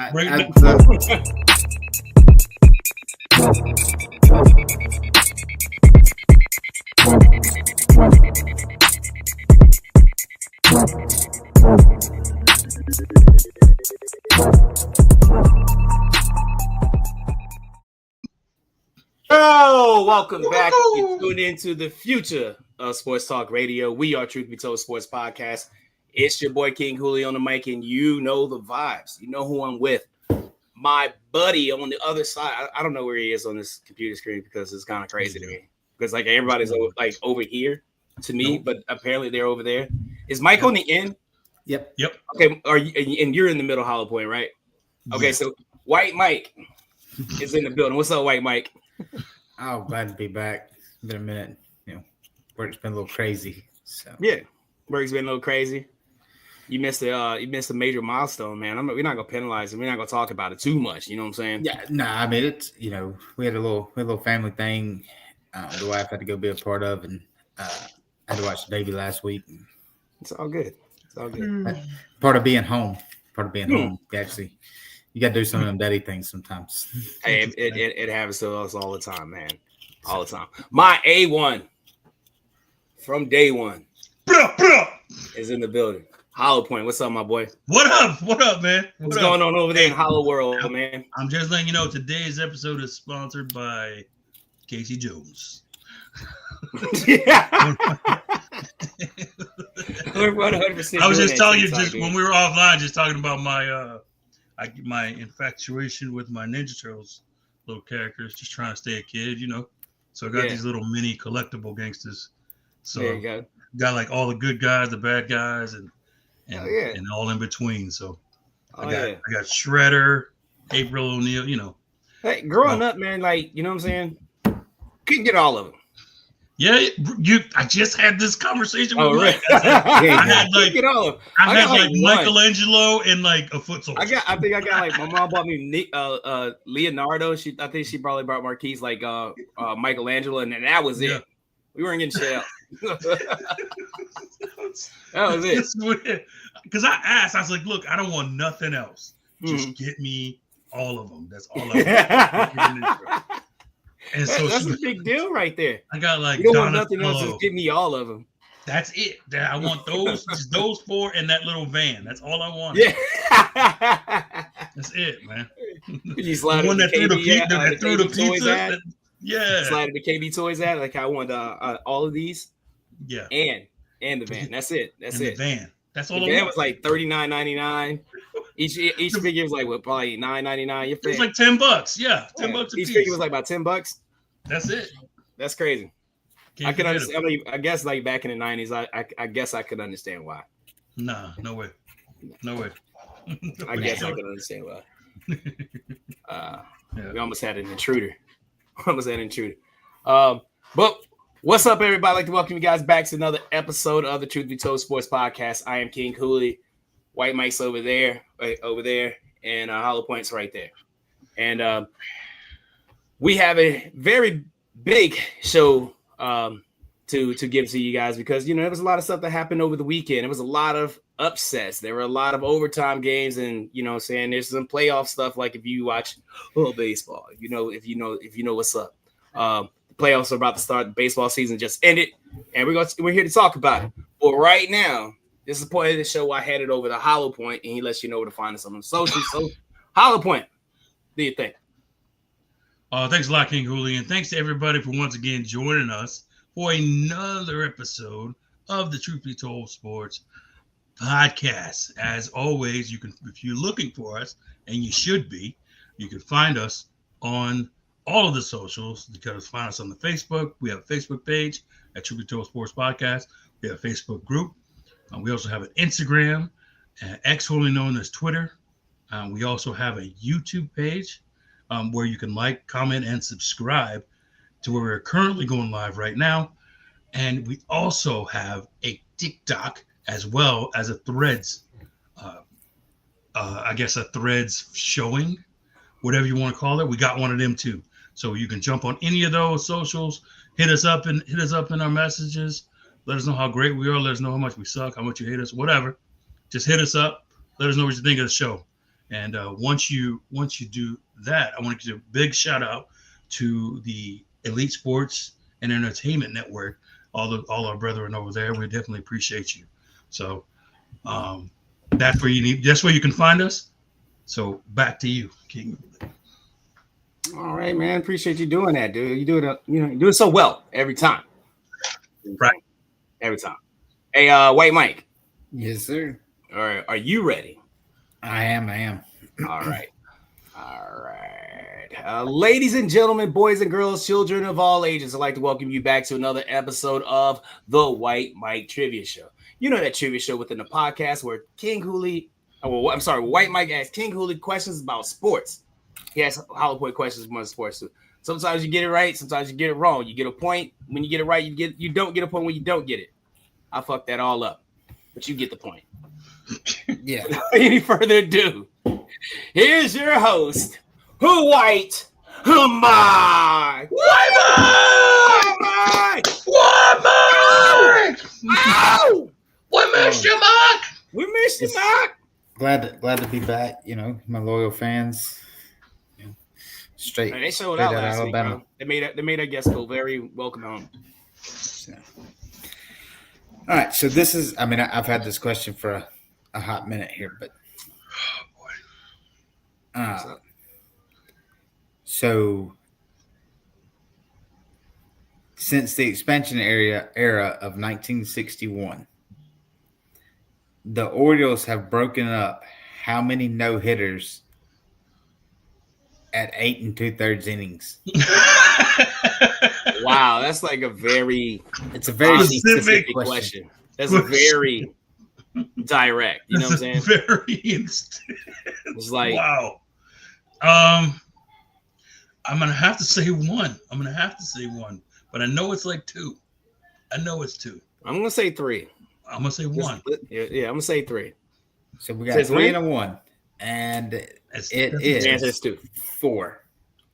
Welcome back. You tune into the future of Sports Talk Radio. We are Truth Be Told Sports Podcast. It's your boy King Hooley on the mic, and you know the vibes. You know who I'm with. My buddy on the other side. I don't know where he is on this computer screen because it's kind of crazy to me. Because like everybody's over here to me, but apparently they're over there. Is Mike on the end? Yep. Okay. And you're in the middle, Hollow Point, right? Okay. So White Mike is in the building. What's up, White Mike? Oh, glad to be back. It's been a minute. Work's been a little crazy. So yeah, work's been a little crazy. You missed a major milestone, man. We're not gonna penalize it. We're not gonna talk about it too much. You know what I'm saying? Yeah, I mean it's we had a little family thing. The wife had to go be a part of, and I had to watch the baby last week. It's all good. Part of being home. Home. Actually, you got to do some of them daddy things sometimes. Hey, it happens to us all the time, man. All the time. My A1 from day one is in the building. Hollow Point, what's up, my boy? What up, man? What's going on over there in Hollow World, man? I'm just letting you know today's episode is sponsored by Casey Jones. Yeah. 100%. I was just telling you when we were offline, just talking about my infatuation with my Ninja Turtles little characters, just trying to stay a kid, So I got these little mini collectible gangsters. So there you go. Got like all the good guys, the bad guys, and all in between. So I got Shredder, April O'Neil, Hey, growing up, man, like, you know what I'm saying? Couldn't get all of them. Yeah, I just had this conversation with Mike. Right. I had like Michelangelo and like a foot soldier. I think I got like my mom bought me Leonardo. I think she probably brought Marquise like Michelangelo, and then that was it. We weren't getting shit out. That was it. Because I asked, I was like, look, I don't want nothing else. Just get me all of them. That's all I want. And so that's a big deal right there. I got like, you don't want nothing else, just give me all of them. That's it. I want those, just those four and that little van. That's all I want. Yeah. That's it, man. You slide the one that threw the pizza. Yeah. Slide the KB Toys at. Like I want all of these. Yeah. And the van. That's it. That's it. The van. That's all. The van was like $39.99. Each figure was like probably $9.99. It was like $10. Yeah, $10 a piece. Each figure was like about $10. That's it. That's crazy. I can understand. I guess like back in the 90s, I guess I could understand why. Nah, no way. I guess I could understand why. We almost had an intruder. But what's up, everybody? I'd like to welcome you guys back to another episode of the Truth Be Told Sports Podcast. I am King Hooley. White Mike's over there, and Hollow Point's right there. And we have a very big show to give to you guys because, there was a lot of stuff that happened over the weekend. There was a lot of upsets. There were a lot of overtime games, and, there's some playoff stuff. Like if you watch baseball, if you know what's up. The playoffs are about to start. The baseball season just ended, and we're here to talk about it. But right now, this is the point of the show where I headed over to Hollow Point, and he lets you know where to find us on the socials. So, Hollow Point, what do you think? Thanks a lot, King Hooley, and thanks to everybody for once again joining us for another episode of the Truth Be Told Sports Podcast. As always, you can, if you're looking for us, and you should be, you can find us on all of the socials. You can find us on the Facebook. We have a Facebook page at Truth Be Told Sports Podcast. We have a Facebook group. We also have an Instagram, X formerly known as Twitter. We also have a YouTube page where you can like, comment, and subscribe to where we're currently going live right now. And we also have a TikTok as well as a Threads, a Threads showing, whatever you want to call it. We got one of them too. So you can jump on any of those socials, hit us up in our messages. Let us know how great we are. Let us know how much we suck, how much you hate us, whatever. Just hit us up. Let us know what you think of the show. And once you do that, I want to give a big shout out to the Elite Sports and Entertainment Network, all our brethren over there. We definitely appreciate you. So that's where you can find us. So back to you, King. All right, man. Appreciate you doing that, dude. You do it, you do it so well every time. Right. Every time. Hey, White Mike. Yes, sir. All right, are you ready? I am. All right. Ladies and gentlemen, boys and girls, children of all ages, I'd like to welcome you back to another episode of the White Mike Trivia Show. You know that trivia show within the podcast where White Mike asks King Hooley questions about sports. He asks Hollow Point questions about sports too. Sometimes you get it right, sometimes you get it wrong. You get a point when you get it right. You don't get a point when you don't get it. I fucked that all up, but you get the point. Yeah. Without any further ado, here's your host, Who White, Who Mike. White Mike! Ow! We missed you, Mike! We missed you, Mike. Glad to be back. You know, my loyal fans. Straight. They showed straight out out of last week, Alabama. bro. They made our guest feel very welcome home. So. All right, so this is. I mean, I've had this question for a hot minute here, but so since the expansion era of 1961, the Orioles have broken up how many no-hitters at 8 2/3 innings? Wow, that's like a very It's a very specific specific question. That's a very direct. You know what I'm saying? Very It's like wow. I'm gonna have to say one. But I know it's like two. I know it's two. I'm gonna say 3. I'm gonna say one. Yeah, I'm gonna say 3. So we got Says 3 when? and a 1, and It's- it The answer is is 2. 4.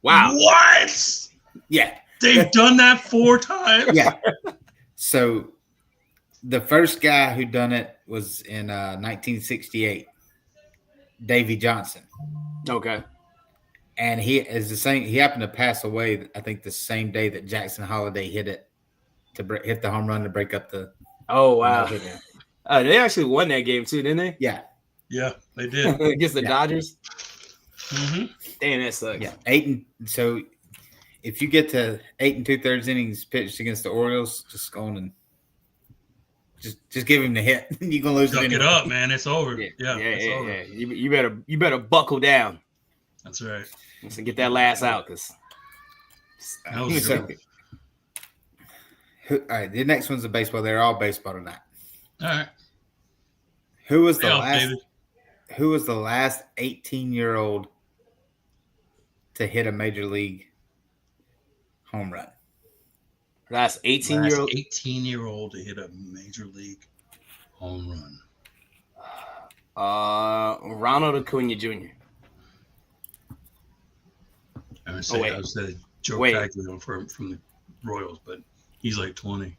Wow. What? Yeah, They've done that 4 times? yeah. So the first guy who done it was in 1968, Davy Johnson, Okay. and he is the same. He happened to pass away, I think, the same day that Jackson Holiday hit it hit the home run to break up the. Oh wow. no-hitter. They actually won that game too, didn't they? Yeah, Yeah, they did. Against the Yeah. Dodgers. Mm-hmm. Damn, that sucks. yeah. So if you get to 8 2/3 innings pitched against the Orioles, just go on and just give him the hit. You're gonna lose. Duck it anyway. up, man. It's over. Yeah, It's over. yeah. You better buckle down That's right. and get that last out, because That was So, good. all right, the next one's a baseball. They're all baseball tonight. All right. Who was the Help, last? David. Who was the last 18-year-old to hit a major league home run? that's 18-year-old. 18-year-old to hit a major league home run. Ronald Acuna Jr. I would say, wait. I would say Joe Wait. Cagliano from the Royals, but he's like 20.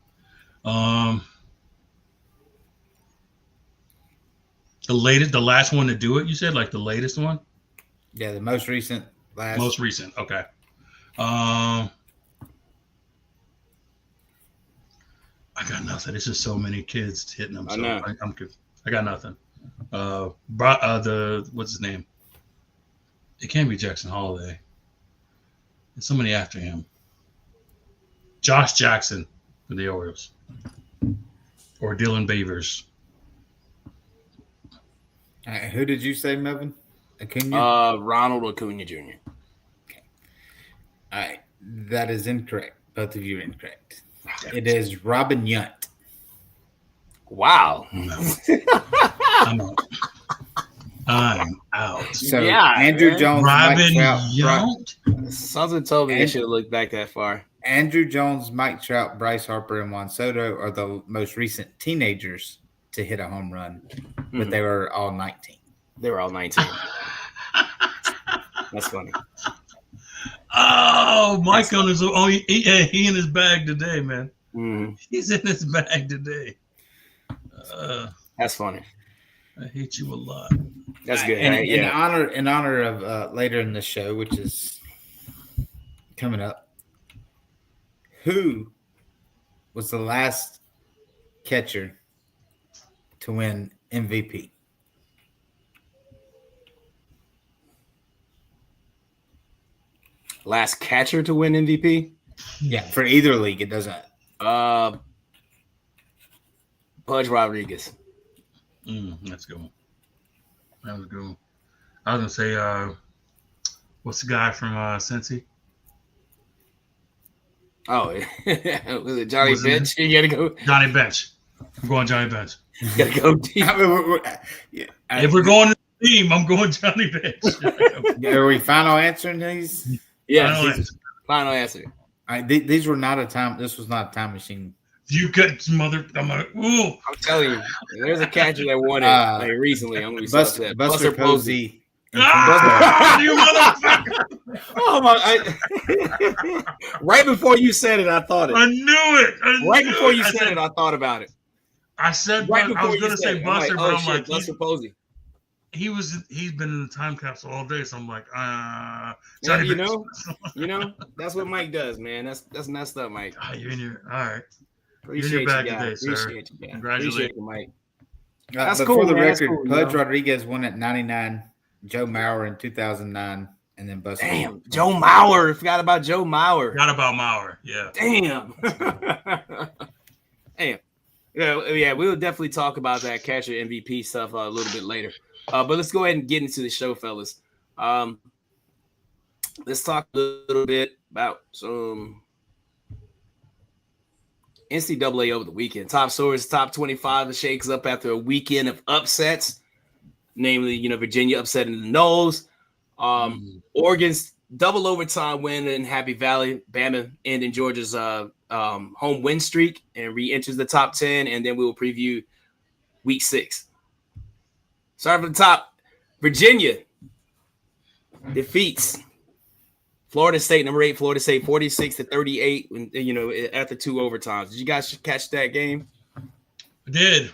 The last one to do it, you said, like the latest one? Yeah, the most recent last. Most recent. Okay. I got nothing. It's just so many kids hitting them. I So know. I'm good. I got nothing. What's his name? It can't be Jackson Holiday. It's somebody after him. Josh Jackson for the Orioles. Or Dylan Beavers. All right, who did you say, Melvin? Acuna? Ronald Acuna Jr. All right, that is incorrect. Both of you are incorrect. It is Robin Yount. Wow. I'm out. I'm out. So Yeah, Andrew man. Jones, Robin Mike Trout, Yount? Something told me they should have looked back that far. Andrew Jones, Mike Trout, Bryce Harper, and Juan Soto are the most recent teenagers to hit a home run, but they were all 19. They were all 19. That's funny. Oh, Mike on his own. He in his bag today, man. Mhm. He's in his bag today. That's funny. I hate you a lot. That's good. And Right? in honor of later in the show, which is coming up, who was the last catcher to win MVP? Last catcher to win MVP? Yeah, for either league, it doesn't. Pudge Rodriguez. That's good. That was good. I was gonna say, what's the guy from Cincy? Oh, was it Johnny Bench? You gotta go. Johnny Bench. I'm going Johnny Bench. You gotta go deep. If we're going to the team, I'm going Johnny Bench. Are we final answering these? Yeah, final answer. These were not a time. This was not a time machine. You get mother. I'm like, ooh. I'm telling you, there's a catcher that won it recently. I'm gonna be so upset. Buster Posey. You motherfucker! Oh my! Right before you said it, I thought it. I knew it. Right before you said it, I thought about it. I said Right I was gonna say Buster, but I'm like, Buster Posey. He's been in the time capsule all day, so I'm like, Johnny, you know, that's what Mike does, man. That's messed up, Mike. You're in your all right. Appreciate you, guys. Today, Appreciate you, guys. Congratulations, Appreciate you, Mike. That's cool. For the record, Pudge Rodriguez won at 99, Joe Mauer in 2009, and then Buster. Damn, Joe Mauer. Forgot about Joe Mauer. Forgot about Mauer. Yeah. Damn. Damn. Yeah, we'll definitely talk about that catcher MVP stuff a little bit later. But let's go ahead and get into the show, fellas. Let's talk a little bit about some NCAA over the weekend. Top stories, top 25. The shakes up after a weekend of upsets, namely, Virginia upsetting the Noles. Oregon's double overtime win in Happy Valley. Bama ending Georgia's home win streak and re-enters the top 10. And then we will preview week 6. Start from the top. Virginia defeats Florida State, number 8, Florida State, 46-38. After 2 overtimes. Did you guys catch that game? Did.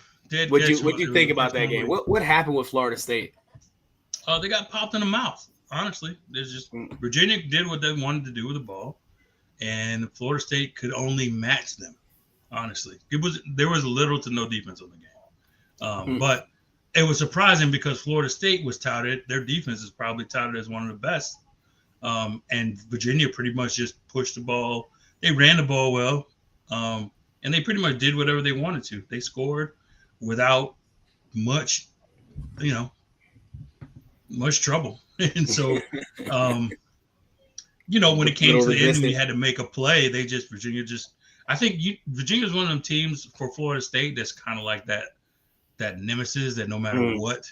What you think about that game? What happened with Florida State? They got popped in the mouth. Honestly, there's just Virginia did what they wanted to do with the ball, and Florida State could only match them. Honestly, there was little to no defense on the game, but it was surprising because Florida State was touted. Their defense is probably touted as one of the best, and Virginia pretty much just pushed the ball. They ran the ball well, and they pretty much did whatever they wanted to. They scored without much, much trouble. And so, when it came to the end, we had to make a play. Virginia is one of them teams for Florida State that's kind of like that nemesis that no matter what,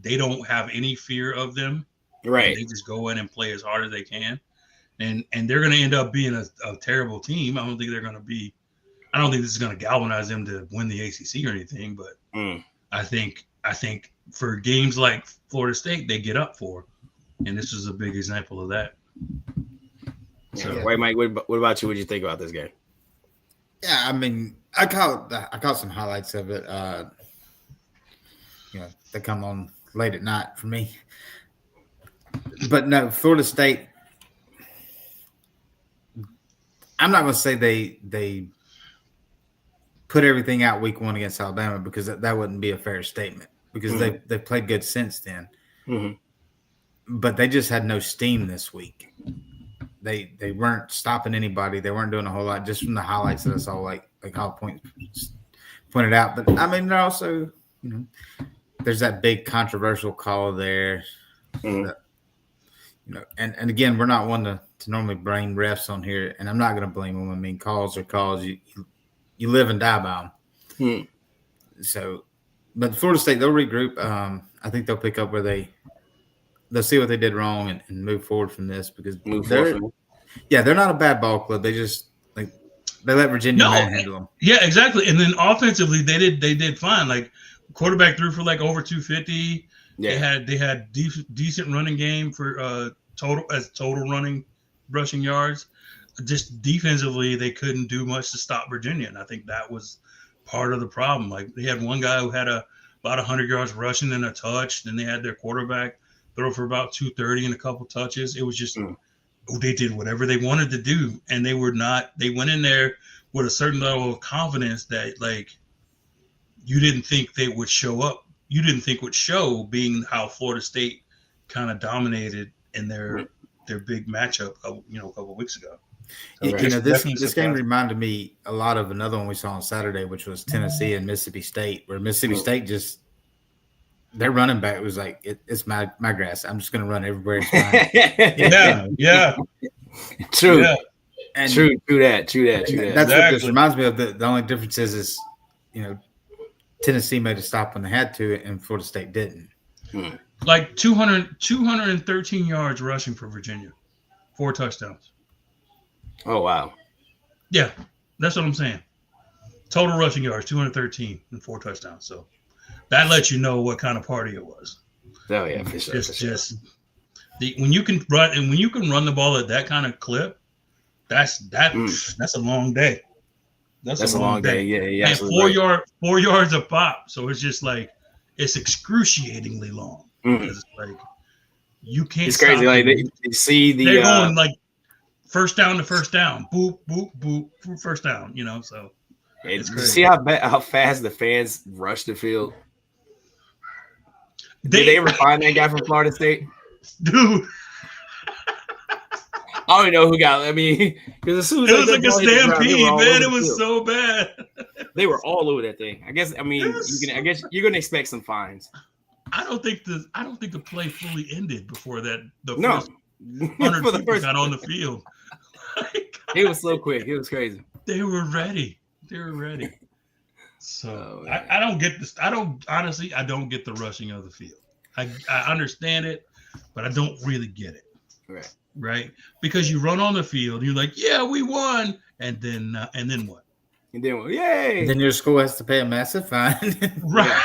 they don't have any fear of them. Right. They just go in and play as hard as they can. And they're going to end up being a terrible team. I don't think this is going to galvanize them to win the ACC or anything, but I think for games like Florida State, they get up for, and this is a big example of that. So, Wait, Mike, what about you? What did you think about this game? Yeah, I mean, I caught some highlights of it. They come on late at night for me, but no, Florida State. I'm not going to say they put everything out week 1 against Alabama because that wouldn't be a fair statement. Because they played good since then, but they just had no steam this week. They weren't stopping anybody. They weren't doing a whole lot. Just from the highlights that I saw, like all pointed out. But I mean, they're also there's that big controversial call there. That, and again, we're not one to normally blame refs on here, and I'm not going to blame them. I mean, calls are calls. You live and die by them. So. But Florida State, they'll regroup. I think they'll pick up where they'll see what they did wrong and move forward from this because they're not a bad ball club. They just they let Virginia manhandle them. Yeah, exactly. And then offensively, they did fine. Like quarterback threw for like over 250. Yeah. They had decent running game for total running rushing yards. Just defensively, they couldn't do much to stop Virginia, and I think that was part of the problem. Like they had one guy who had a about 100 yards rushing and a touch. Then they had their quarterback throw for about 230 and a couple touches. It was just they did whatever they wanted to do, and they went in there with a certain level of confidence that like you didn't think they would show up. You didn't think would show, being how Florida State kind of dominated in their big matchup, a couple of weeks ago. So this game reminded me a lot of another one we saw on Saturday, which was Tennessee and Mississippi State, where Mississippi State just their running back was like, it's my grass. I'm just going to run everywhere. Yeah. True. Yeah. And true that. That's what this reminds me of. The only difference is Tennessee made a stop when they had to, and Florida State didn't. Like 213 yards rushing for Virginia, 4 touchdowns. Oh, wow. Yeah, that's what I'm saying. Total rushing yards, 213 and 4 touchdowns. So that lets you know what kind of party it was. Oh yeah, for sure. When you can run the ball at that kind of clip, that's a long day. That's a long day. Yeah. And 4 yards a pop. So it's just like it's excruciatingly long. It's like you can't. It's crazy. Like they see they're going like first down to first down, boop boop boop, first down. So it's crazy. See how fast the fans rush the field. Did they ever find that guy from Florida State? Dude. I don't know who got. I mean, because as soon as it was like a stampede, man. It was so bad. They were all over that thing. I guess you're gonna expect some fines. I don't think the play fully ended before that. First 100 people got on the field. It was so quick. It was crazy. They were ready. So I don't get this. I don't get the rushing of the field. I understand it, but I don't really get it. Right? Because you run on the field, you're like, yeah, we won, and then what? And then yay! And then your school has to pay a massive fine, right?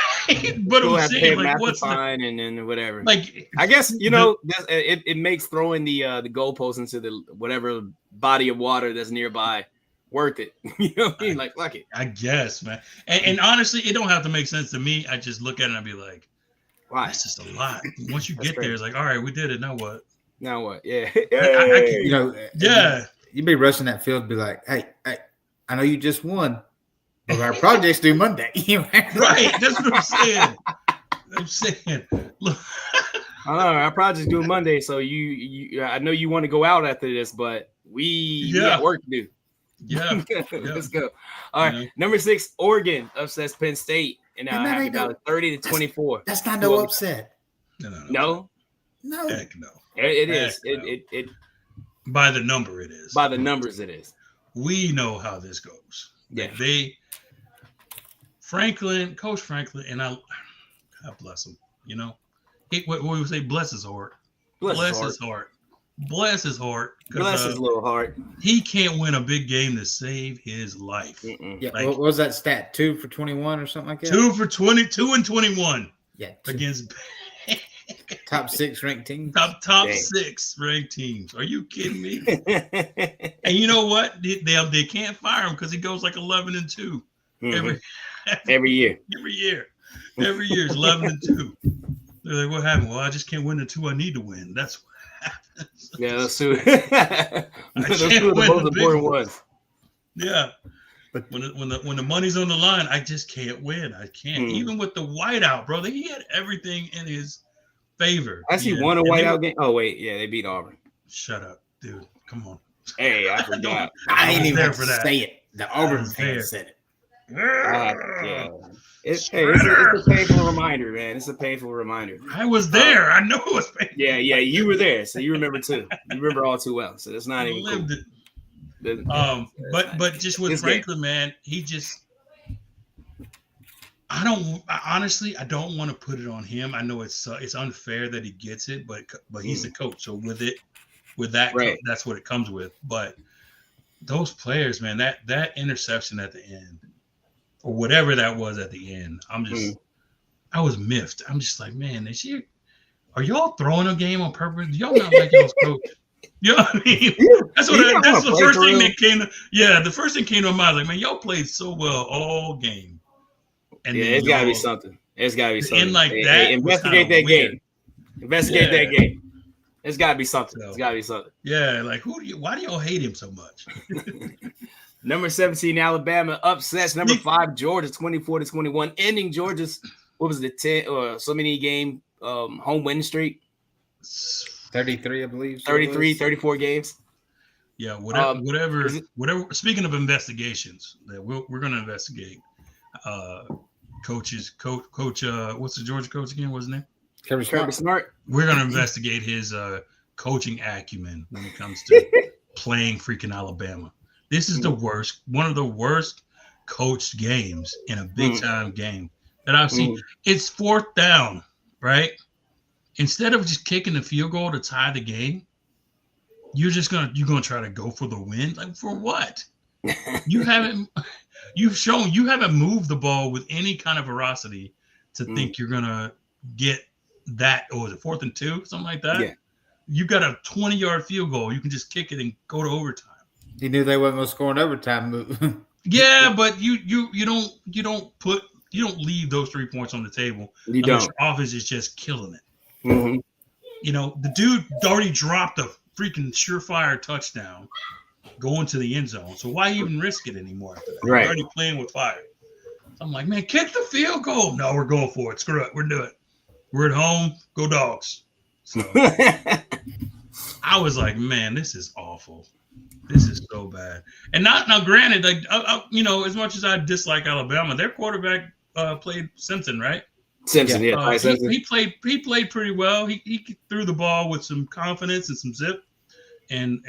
But I'm saying, like, what's fine, and then whatever. Like, I guess it makes throwing the goalpost into the whatever body of water that's nearby worth it. You know what I mean? Like, fuck it. I guess, man. And honestly, it don't have to make sense to me. I just look at it and I be like, wow, that's just a lot. Once you get there, it's like, all right, we did it. Now what? Yeah. Yeah. You'd be rushing that field, be like, hey, I know you just won, but our project's due Monday. Right. That's what I'm saying. Look. I know our project's due Monday, so you I know you want to go out after this, but we got work to do. Yeah. Let's go. All right. Number 6, Oregon upsets Penn State, and now 30-24. That's not no upset. No. Heck no. It is. It by the number it is. By the numbers it is. We know how this goes. Yeah. Coach Franklin, and God bless him. What we would say, bless his heart. Bless his heart. Bless his heart. Bless his little heart. He can't win a big game to save his life. Yeah. What was that stat? 2 for 21 or something like that? 2 for 22 and 21. Yeah. Against top 6 ranked teams. Top 6 ranked teams. Are you kidding me? And you know what? They can't fire him because he goes like 11-2 every year. Every year is 11-2. They're like, what happened? Well, I just can't win the 2 I need to win. That's what happens. Yeah, those 2. Those 2 are the most important ones. Yeah. But when the money's on the line, I just can't win. I can't. Even with the whiteout, brother, he had everything in his favor. Actually won a whiteout game. Oh wait, yeah, they beat Auburn. Shut up, dude. Come on. Hey, I forgot. I ain't even have to say it. The Auburn fans said it. Yeah. It's a painful reminder, man. It's a painful reminder. I was there. I know it was painful. Yeah, you were there, so you remember too. You remember all too well. So it's not even cool. But just with Franklin, man, he just. I don't want to put it on him. I know it's unfair that he gets it, but he's the coach, so with that, right. That's what it comes with. But those players, man, that interception at the end, or whatever that was at the end, I was miffed. I'm just like, man, are y'all throwing a game on purpose? Y'all not like y'all's coach. You know what I mean? That's the first thing that came to. Yeah, the first thing came to my mind. Like, man, y'all played so well all game. And it's got to be something. There's got to be something. And like that, investigate that weird. game. Investigate that game. There's got to be something. So, There's got to be something. Yeah, like why do y'all hate him so much? Number 17, Alabama upsets number 5, Georgia, 24-21, ending Georgia's 10 or so many game home winning streak. 33, I believe. 33, 34 games. Yeah, whatever. Speaking of investigations, that we're going to investigate. Coach, what's the Georgia coach again? What's his name? Kirby Smart. We're going to investigate his coaching acumen when it comes to playing freaking Alabama. This is one of the worst coached games in a big time game that I've seen. It's 4th down, right? Instead of just kicking the field goal to tie the game, you're gonna try to go for the win. Like, for what? You haven't moved the ball with any kind of veracity to think you're gonna get that. Or was it 4th and 2, something like that? Yeah. You got a 20-yard field goal. You can just kick it and go to overtime. He knew they wasn't gonna score in overtime. Yeah, but you don't leave those 3 points on the table. You don't. Your offense is just killing it. Mm-hmm. You know, the dude already dropped a freaking surefire touchdown going to the end zone. So why even risk it anymore after that? Right. You're already playing with fire. I'm like, man, kick the field goal. No, we're going for it. Screw it. We're doing it. We're at home. Go Dogs. So I was like, man, this is awful. This is so bad. And now, granted, like as much as I dislike Alabama, their quarterback played Simpson, right? Simpson, yeah. He played pretty well. He threw the ball with some confidence and some zip, and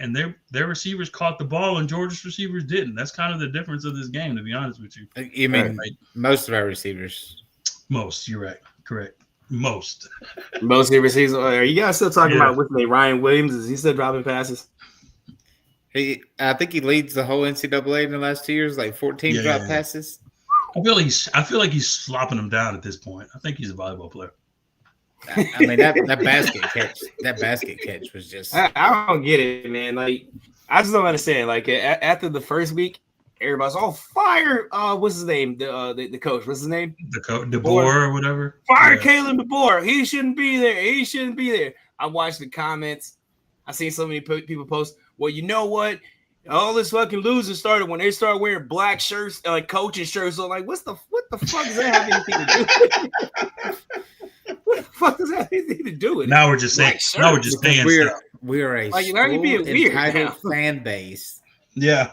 their receivers caught the ball, and Georgia's receivers didn't. That's kind of the difference of this game, to be honest with you. You mean most of our receivers? Most, you're right. Correct. Most of the receivers. Are you guys still talking about what's his name? Ryan Williams? Is he still dropping passes? I think he leads the whole NCAA in the last 2 years, like 14 drop passes. I feel like he's slopping them down at this point. I think he's a volleyball player. I mean that basket catch was just. I don't get it, man. Like, I just don't understand. Like, after the first week, everybody's all fire. What's his name? The coach. What's his name? The coach, DeBoer or whatever. Fire Kalen DeBoer. He shouldn't be there. I watched the comments. I seen so many people post. Well, you know what? All this fucking losing started when they started wearing black shirts, like coaching shirts. So, like, what the fuck does that have anything to do? What the fuck does that have anything to do with it? Now we're just saying. Now we're just saying. We're a like, entitled fan base. Yeah.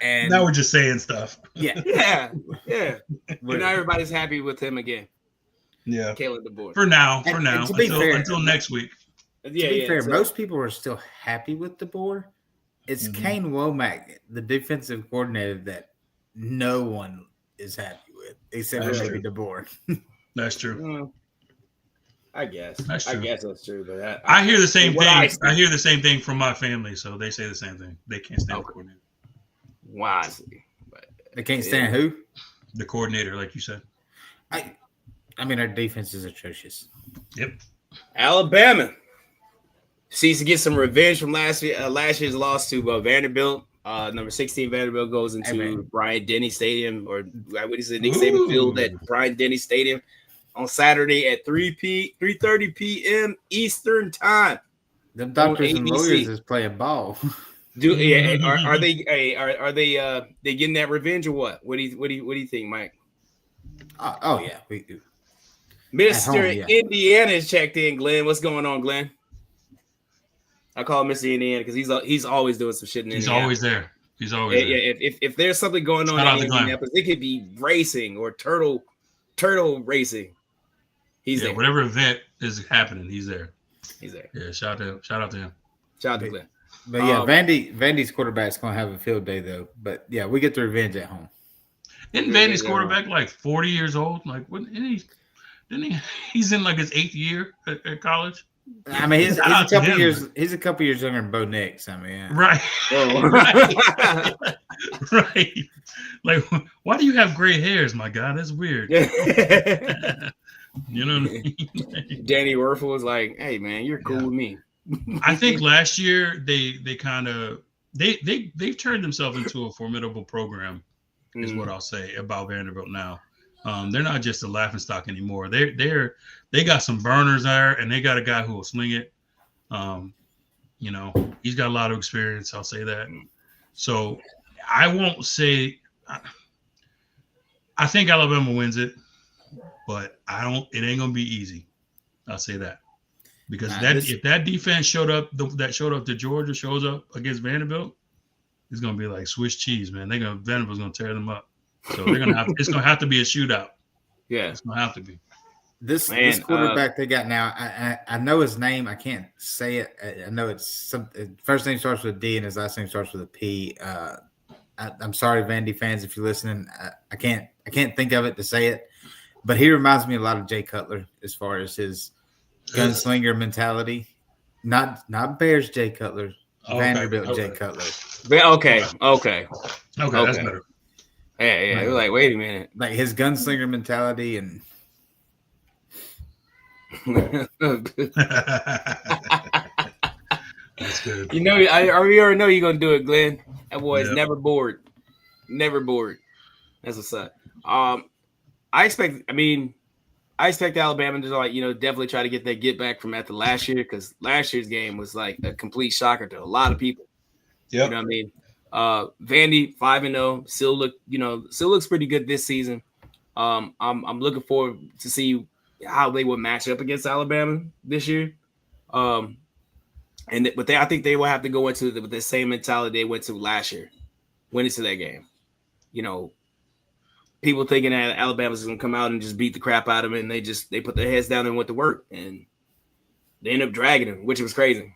And now we're just saying stuff. Yeah. And now everybody's happy with him again. Yeah. Kalen DeBoer. For now. Until next week. To be fair, most people are still happy with DeBoer. It's Kane Womack, the defensive coordinator, that no one is happy with, except maybe DeBoer. That's true. I guess. That's true. I guess that's true. But I hear the same thing. I hear the same thing from my family, so they say the same thing. They can't stand the coordinator. Wisely. But they can't stand who? The coordinator, like you said. I mean, our defense is atrocious. Yep. Alabama seeks to get some revenge from last year's loss to Vanderbilt. Number 16 Vanderbilt goes into Bryant-Denny Stadium, or what is it, Nick Saban Field at Bryant-Denny Stadium on Saturday at 3:30 p.m. Eastern time. Them doctors and lawyers is playing ball. Are they getting that revenge or what? What do you think, Mike? Oh yeah, we do. Mr. Indiana is checked in. Glenn, what's going on, Glenn? I call him Mr. Indiana because he's always doing some shit in Indiana. He's always there. He's always there. Yeah. If there's something going on in Indianapolis, it could be racing or turtle racing. He's there. Whatever event is happening, he's there. He's there. Yeah, shout out to him. Shout out to Glenn. But yeah, Vandy's quarterback's gonna have a field day though. But yeah, we get the revenge at home. Isn't Vandy's quarterback like 40 years old? Like, didn't he? He's in like his 8th year at college. I mean, he's a couple years. He's a couple years younger than Bo Nix. I mean, right. Right. Like, why do you have gray hairs, my God? That's weird. You know what I mean? Danny Werfel was like, "Hey, man, you're cool with me." I think last year they've turned themselves into a formidable program, is what I'll say about Vanderbilt now. They're not just a laughing stock anymore. They got some burners there, and they got a guy who will sling it. He's got a lot of experience. I'll say that. So I won't say. I think Alabama wins it, but it ain't gonna be easy. I'll say that because if that defense showed up to Georgia shows up against Vanderbilt, it's gonna be like Swiss cheese, man. Vanderbilt's gonna tear them up. So it's gonna have to be a shootout. Yeah, it's gonna have to be. This quarterback they got now, I know his name. I can't say it. I know it's some first name starts with a D and his last name starts with a P. I'm sorry, Vandy fans, if you're listening. I can't think of it to say it, but he reminds me a lot of Jay Cutler as far as his gunslinger mentality. Not Bears Jay Cutler, Vanderbilt Jay Cutler. Okay, that's better. Yeah. We're like, wait a minute. Like his gunslinger mentality and. That's good. I already know you're gonna do it, Glenn. That boy is never bored. Never bored. That's what's up. I expect Alabama to definitely try to get back from after last year, because last year's game was like a complete shocker to a lot of people. Yep. You know what I mean? Vandy 5-0 still looks pretty good this season. I'm looking forward to see how they would match up against Alabama this year. I think they will have to go into with the same mentality they went to last year, went into that game. People thinking that Alabama's going to come out and just beat the crap out of them, and they put their heads down and went to work, and they ended up dragging them, which was crazy.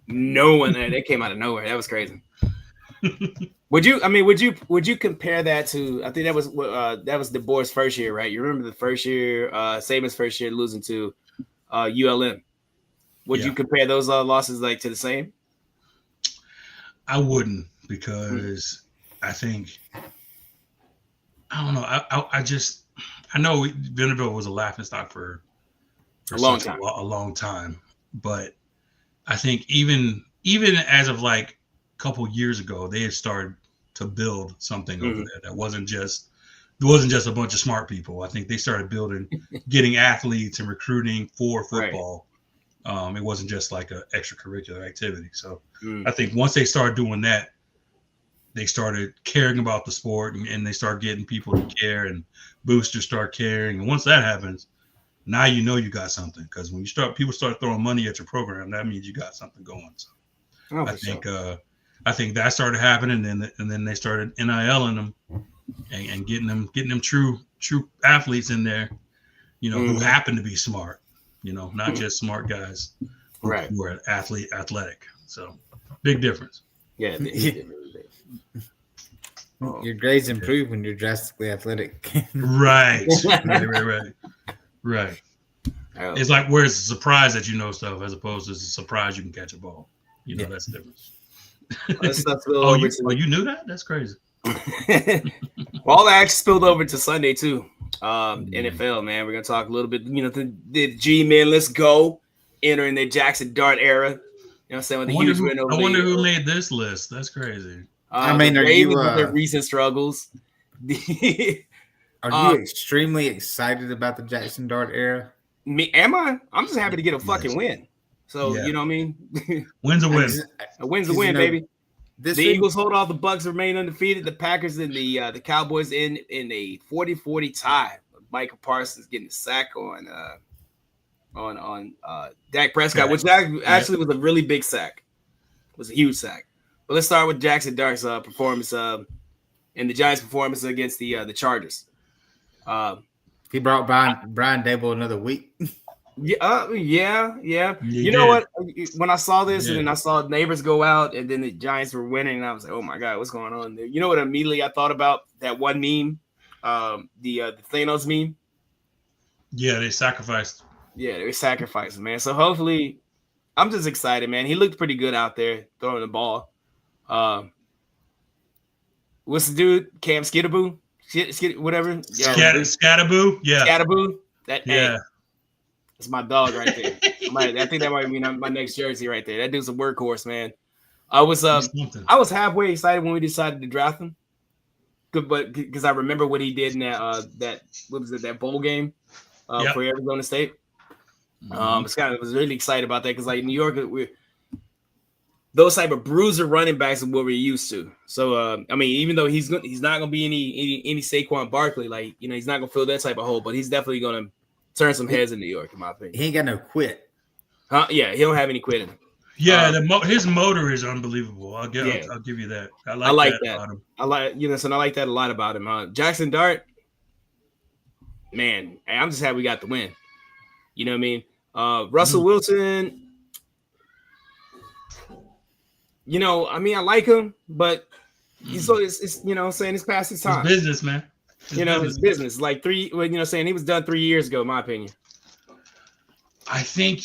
They came out of nowhere. That was crazy. Would you compare that to? I think that was DeBoer's first year, right? You remember the first year, Saban's first year losing to ULM. Would you compare those losses like to the same? I wouldn't, because I think I don't know. I know Vanderbilt was a laughingstock for a long time, but I think even as of like a couple years ago, they had started to build something over there that wasn't just a bunch of smart people. I think they started getting athletes and recruiting for football. Right. It wasn't just like an extracurricular activity. So I think once they started doing that, they started caring about the sport, and they start getting people to care, and boosters start caring. And once that happens, now you got something, because when people start throwing money at your program, that means you got something going. So I think that started happening, and then they started NILing them and getting them true athletes in there, who happen to be smart, not just smart guys who are athletic. So big difference. Yeah. Your grades improve when you're drastically athletic. Right. It's like where it's a surprise that you know stuff, as opposed to it's a surprise you can catch a ball. That's the difference. You knew that? That's crazy. Well, all that actually spilled over to Sunday too. NFL, man. We're gonna talk a little bit. The G-men, let's go. Entering the Jackson Dart era. You know what I'm saying? With the huge win over. I wonder who made this list. That's crazy. Are you with their recent struggles? Are you extremely excited about the Jackson Dart era? Am I? I'm just happy to get a fucking win. So you know what I mean? Win's a win. A win's a win, baby. The Eagles hold off. The Bucs remain undefeated. The Packers and the Cowboys in a 40-40 tie. Michael Parsons getting a sack on Dak Prescott, which actually was a really big sack. It was a huge sack. But let's start with Jackson Dart's performance and the Giants' performance against the Chargers. He brought Brian Daboll another week. Yeah. You know what? When I saw this and then I saw neighbors go out and then the Giants were winning, and I was like, oh my God, what's going on there? You know what immediately I thought about? That one meme, the Thanos meme. Yeah, they sacrificed. Yeah, they sacrificed, man. So hopefully, I'm just excited, man. He looked pretty good out there throwing the ball. What's the dude? Cam Skidaboo? Whatever. Scatterboo? Yeah. Scatterboo? That's my dog right there. I think that might be my next jersey right there. That dude's a workhorse, man. I was halfway excited when we decided to draft him. but because I remember what he did in that what was it, that bowl game for Arizona State. I was really excited about that because like New York, those type of bruiser running backs are what we're used to. So I mean, even though he's not going to be any Saquon Barkley, like he's not going to fill that type of hole, but he's definitely going to turn some heads in New York, in my opinion. He ain't got no quit. Huh? Yeah, he don't have any quit in him. Yeah, his motor is unbelievable. I'll give you that. I like that about him. I like that a lot about him. Jackson Dart, man, I'm just happy we got the win. You know what I mean? Russell Wilson, I mean, I like him, but it's saying it's past his time. It's business, man. It's business. Like saying he was done 3 years ago, in my opinion. I think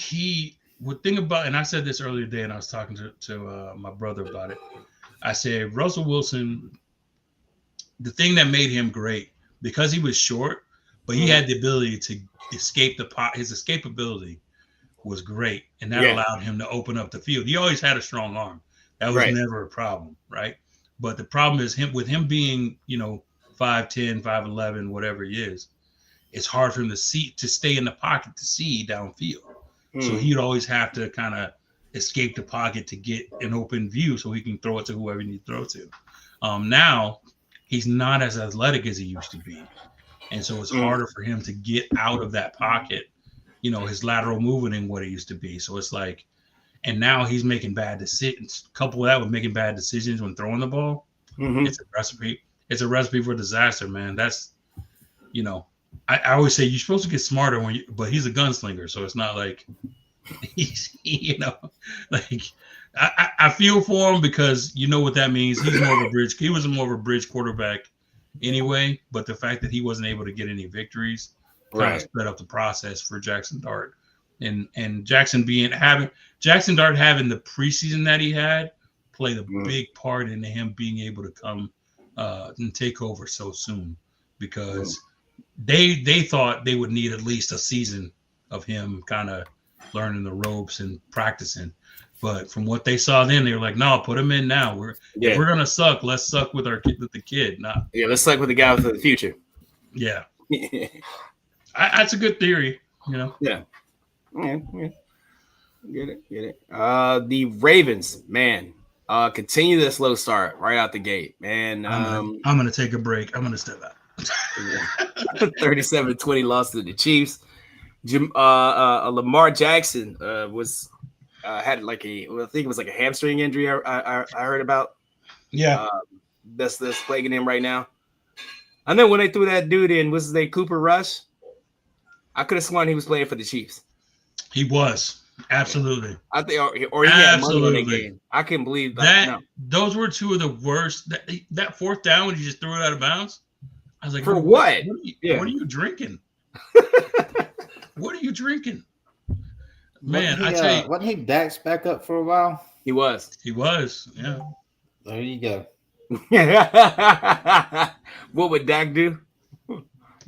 and I said this earlier today, and I was talking to my brother about it. I said, Russell Wilson, the thing that made him great, because he was short, but he had the ability to escape the pot. His escapability was great, and that allowed him to open up the field. He always had a strong arm. That was never a problem, right? But the problem is with him being, 5'10", 5'11", whatever he is, it's hard for him to stay in the pocket to see downfield. So he'd always have to kind of escape the pocket to get an open view so he can throw it to whoever he needs to throw to. Now he's not as athletic as he used to be. And so it's harder for him to get out of that pocket. His lateral movement ain't what it used to be. So it's like, and now he's making bad decisions. Couple of that with making bad decisions when throwing the ball. It's a recipe. It's a recipe for disaster, man. That's, I always say you're supposed to get smarter but he's a gunslinger. So it's not like he's, like I feel for him because you know what that means. He's more of a bridge. He was more of a bridge quarterback anyway, but the fact that he wasn't able to get any victories kind of sped up the process for Jackson Dart. And Jackson Dart having the preseason that he had played a big part in him being able to come and take over so soon, because they thought they would need at least a season of him kind of learning the ropes and practicing. But from what they saw then, they were like, no, put him in now. If we're gonna suck, let's suck with the kid. Let's suck with the guy for the future. Yeah. That's a good theory, Yeah. Get it. The Ravens, man, continue the slow start right out the gate, man. I'm gonna take a break. I'm gonna step out. 37-20 loss to the Chiefs. Lamar Jackson had like I think it was like a hamstring injury. I heard about. Yeah, that's plaguing him right now. I know when they threw that dude in, what's his name, Cooper Rush. I could have sworn he was playing for the Chiefs. He was, absolutely. I think, or he had money in the game. I couldn't believe that. No. Those were two of the worst. That fourth down when you just threw it out of bounds. I was like, for what? What are you drinking? What are you drinking? Man, I tell you, wasn't he Dak's back up for a while? He was. Yeah. There you go. What would Dak do?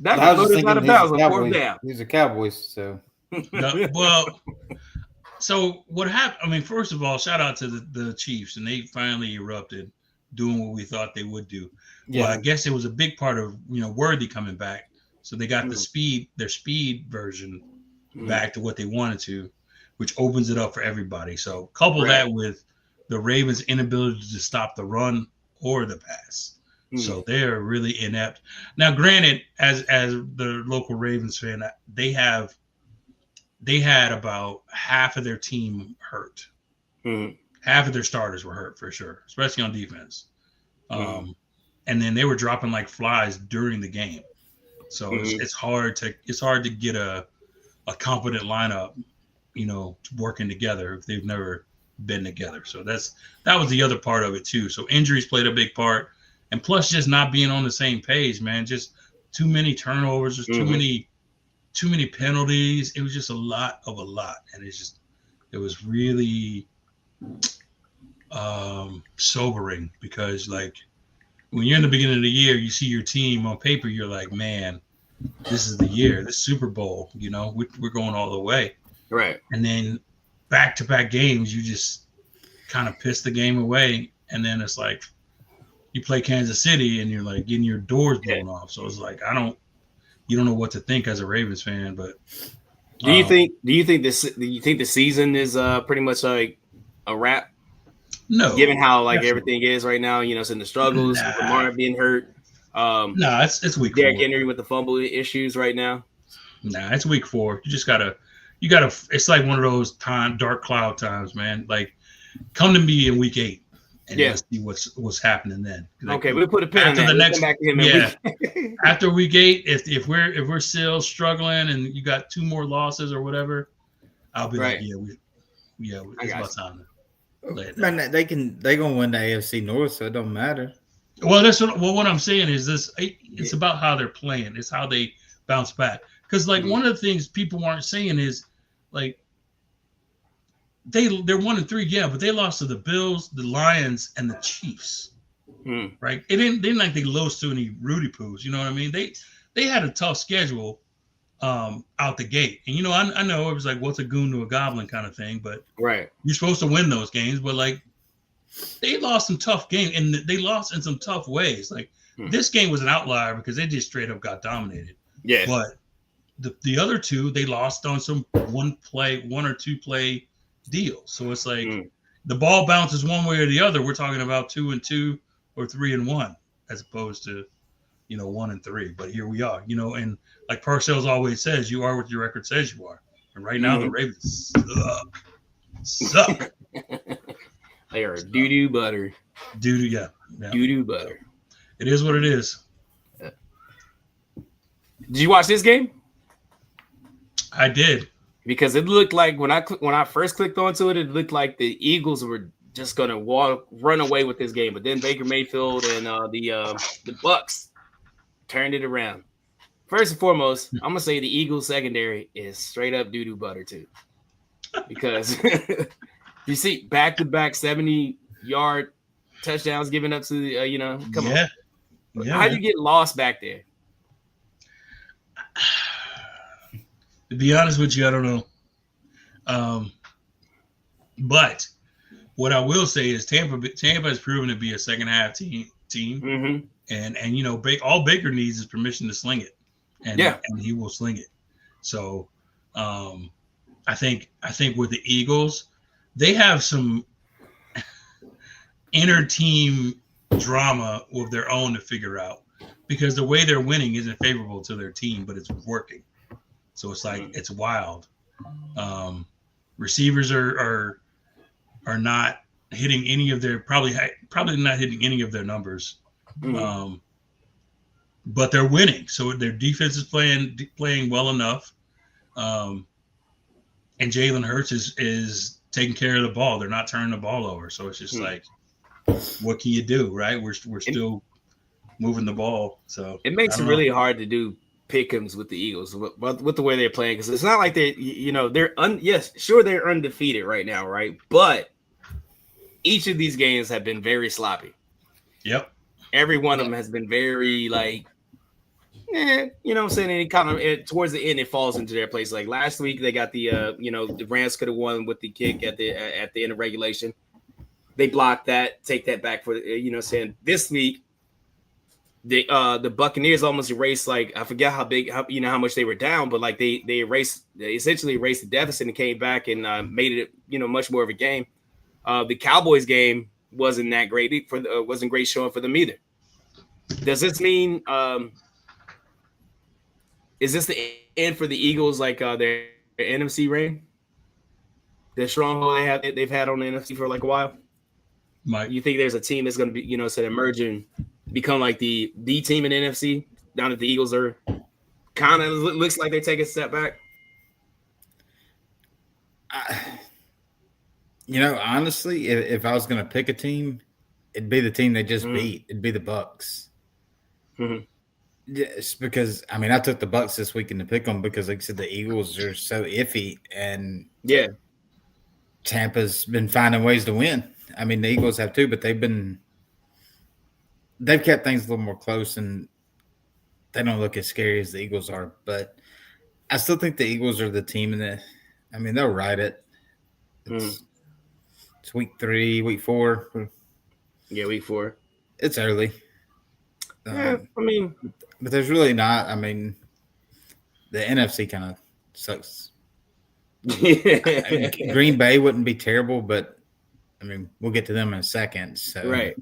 Dak was out of bounds on fourth down. He's a Cowboys, so. No, well, so what happened? I mean, first of all, shout out to the Chiefs, and they finally erupted, doing what we thought they would do. Yeah. Well, I guess it was a big part of Worthy coming back, so they got their speed version back to what they wanted to, which opens it up for everybody. So couple that with the Ravens' inability to stop the run or the pass. So they're really inept. Now, granted, as the local Ravens fan, they had about half of their team hurt. Half of their starters were hurt for sure, especially on defense. And then they were dropping like flies during the game. So it's hard to get a competent lineup, working together if they've never been together. So that was the other part of it too. So injuries played a big part. And plus just not being on the same page, man, just too many turnovers, just too many penalties. It was just a lot. And it was really sobering, because like when you're in the beginning of the year, you see your team on paper, you're like, man, this is the year, this Super Bowl, we're going all the way. Right. And then back-to-back games, you just kind of piss the game away. And then it's like, you play Kansas City and you're like getting your doors blown off. So it's like you don't know what to think as a Ravens fan. But do you think the season is pretty much like a wrap? No, given how like everything is right now, it's in the struggles. Lamar being hurt. It's week Derrick 4. Henry with the fumble issues right now. It's week 4. You gotta. It's like one of those dark cloud times, man. Like, come to me in week 8, and let's see what's happening then. Like, okay, we'll put a pin after in that. The next, after week 8, if we're still struggling and you got 2 more losses or whatever, I'll be like, it's about time. Man, they gonna win the AFC North, so it don't matter. Well, what I'm saying is this: it's about how they're playing. It's how they bounce back. Because one of the things people aren't saying is like they're 1-3, but they lost to the Bills, the Lions, and the Chiefs. Right? It didn't like they lost to any Rudy Poos. You know what I mean? They had a tough schedule out the gate. And I know it was like what's a goon to a goblin kind of thing, but right, you're supposed to win those games, but like they lost some tough games and they lost in some tough ways. Like this game was an outlier because they just straight up got dominated. Yeah. But the other 2, they lost on some 1 or 2 play deals. So it's like the ball bounces one way or the other. We're talking about 2-2 or 3-1 as opposed to 1-3. But here we are, and like Parcells always says, you are what your record says you are. And right now the Ravens suck. They are doo-doo butter. Doo-doo, yeah. Doo-doo butter. It is what it is. Did you watch this game? I did. Because it looked like when I first clicked onto it, it looked like the Eagles were just gonna run away with this game. But then Baker Mayfield and the Bucks turned it around. First and foremost, I'm gonna say the Eagles secondary is straight up doo-doo butter too, because you see back-to-back 70-yard touchdowns given up to the come on. Yeah. How do you get lost back there? To be honest with you, I don't know. But what I will say is Tampa has proven to be a second half team. And all Baker needs is permission to sling it. And he will sling it. So I think with the Eagles, they have some inner team drama of their own to figure out, because the way they're winning isn't favorable to their team, but it's working. So it's like it's wild. Receivers are not hitting any of their probably not hitting any of their numbers. But they're winning. So their defense is playing well enough. And Jalen Hurts is taking care of the ball. They're not turning the ball over. So it's just like, what can you do, right? We're still moving the ball. So it makes it really hard to do pick'ems with the Eagles, with the way they're playing, because it's not like they're undefeated right now, right? But each of these games have been very sloppy. Yep. Every one of them has been very like, you know what I'm saying? Any kind of towards the end, it falls into their place. Like last week, they got the the Rams could have won with the kick at the end of regulation. They blocked that, take that back for saying this week. The Buccaneers almost erased, like, I forget how much they were down, but like they essentially erased the deficit and came back and made it much more of a game. The Cowboys game wasn't that great wasn't great showing for them either. Does this mean is this the end for the Eagles, like their NFC reign? The stronghold they've had on the NFC for like a while? Mike, you think there's a team that's going to be emerge and become like the team in the NFC now that the Eagles are kind of looks like they take a step back? Honestly, if I was going to pick a team, it'd be the team they just beat. It'd be the Bucks. Just because, I took the Bucks this weekend to pick them because, like I said, the Eagles are so iffy, and Tampa's been finding ways to win. The Eagles have too, but they've kept things a little more close, and they don't look as scary as the Eagles are. But I still think the Eagles are the team in the. They'll ride it. It's week 3, week 4. Yeah, week 4. It's early. Yeah, I mean, but there's really not. I mean, the NFC kind of sucks. I mean, Green Bay wouldn't be terrible, but I mean, we'll get to them in a second. So right.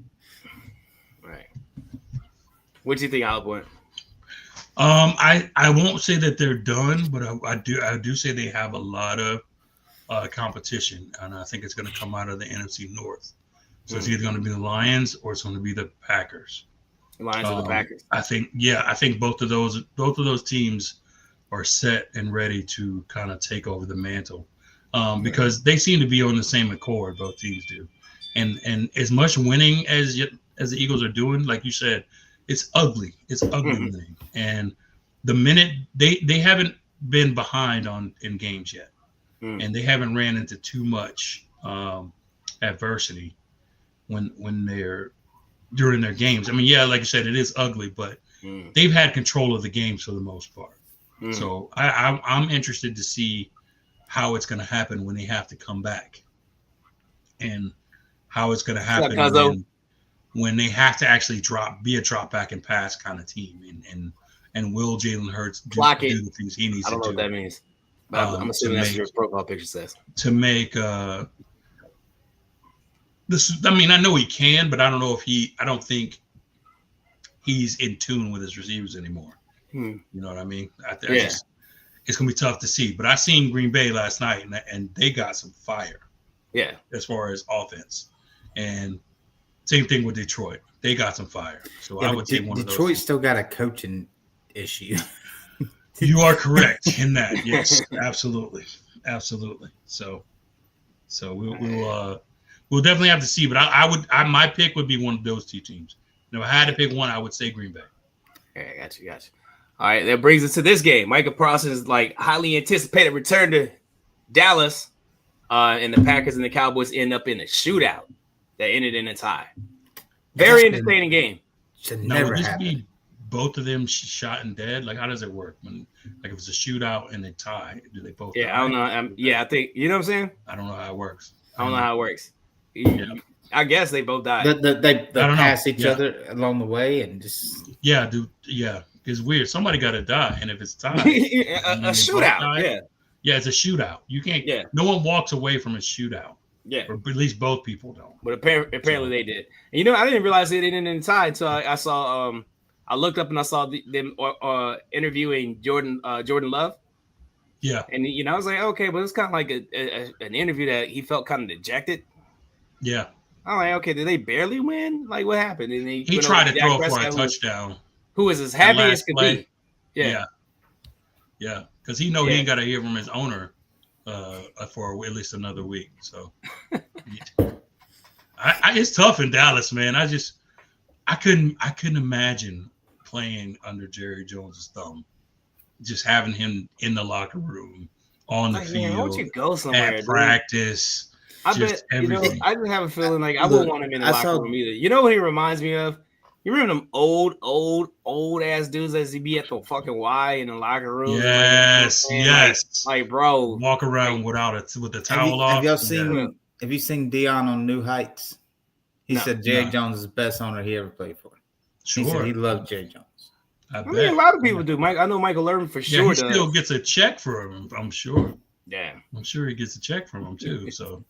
What do you think, Albert? I won't say that they're done, but I do say they have a lot of competition, and I think it's going to come out of the NFC North. So it's either going to be the Lions or it's going to be the Packers. Lions or the Packers. I think both of those teams are set and ready to kind of take over the mantle, because they seem to be on the same accord. Both teams do, and as much winning as the Eagles are doing, like you said, it's ugly. It's ugly winning, and the minute they haven't been behind in games yet, and they haven't ran into too much adversity when they're during their games. I mean, yeah, like I said, it is ugly, but they've had control of the games for the most part. So I'm interested to see how it's going to happen when they have to come back, and how it's going to happen when they have to actually be a drop back and pass kind of team, and will Jalen Hurts do the things he needs to do? I don't know what that means, but I'm assuming that's what your profile picture says. To make this, I mean, I know he can, but I don't know if I don't think he's in tune with his receivers anymore. You know what I mean? It's going to be tough to see. But I seen Green Bay last night, and they got some fire. Yeah. As far as offense. And same thing with Detroit. They got some fire. So I would take one of those. Detroit still got a coaching issue. You are correct in that. Yes, absolutely. So we'll definitely have to see. But my pick would be one of those two teams. If I had to pick one, I would say Green Bay. Okay, got you. All right, that brings us to this game. Micah Parsons' highly anticipated return to Dallas, and the Packers and the Cowboys end up in a shootout that ended in a tie. Very entertaining game. Should never happen. Both of them shot and dead. Like, how does it work when, if it's a shootout and a tie? Do they both? Yeah, I don't know. I think you know what I'm saying. I don't know how it works. I don't know how it works. Yeah. I guess they both died. They pass each other along the way and just it's weird. Somebody got to die, and if it's tied, a shootout. Yeah, it's a shootout. You can't. Yeah. No one walks away from a shootout. Yeah, or at least both people don't. But apparently they did. And, I didn't realize they didn't end in tie until I saw. I looked up and I saw them interviewing Jordan Love. Yeah, and I was like, okay, but it's kind of like an interview that he felt kind of dejected. Yeah. I'm like, okay, did they barely win? Like, what happened? And he tried to throw for a touchdown. Who is as happy as could be? Yeah. Because he he ain't got to hear from his owner for at least another week. So it's tough in Dallas, man. I couldn't imagine playing under Jerry Jones's thumb. Just having him in the locker room, on the field, why don't you go somewhere, at practice. I bet everything. I just have a feeling like I wouldn't want him in the locker room either. You know what he reminds me of? You remember them old ass dudes that be at the fucking Y in the locker room? Yes. Like, bro, walk around with the towel off. Have you seen Dion on New Heights? He said Jerry Jones is the best owner he ever played for. Sure. He said he loved Jerry Jones. I mean, a lot of people do. I know Michael Irvin for sure. He still gets a check for him, I'm sure. Yeah. I'm sure he gets a check from him too. So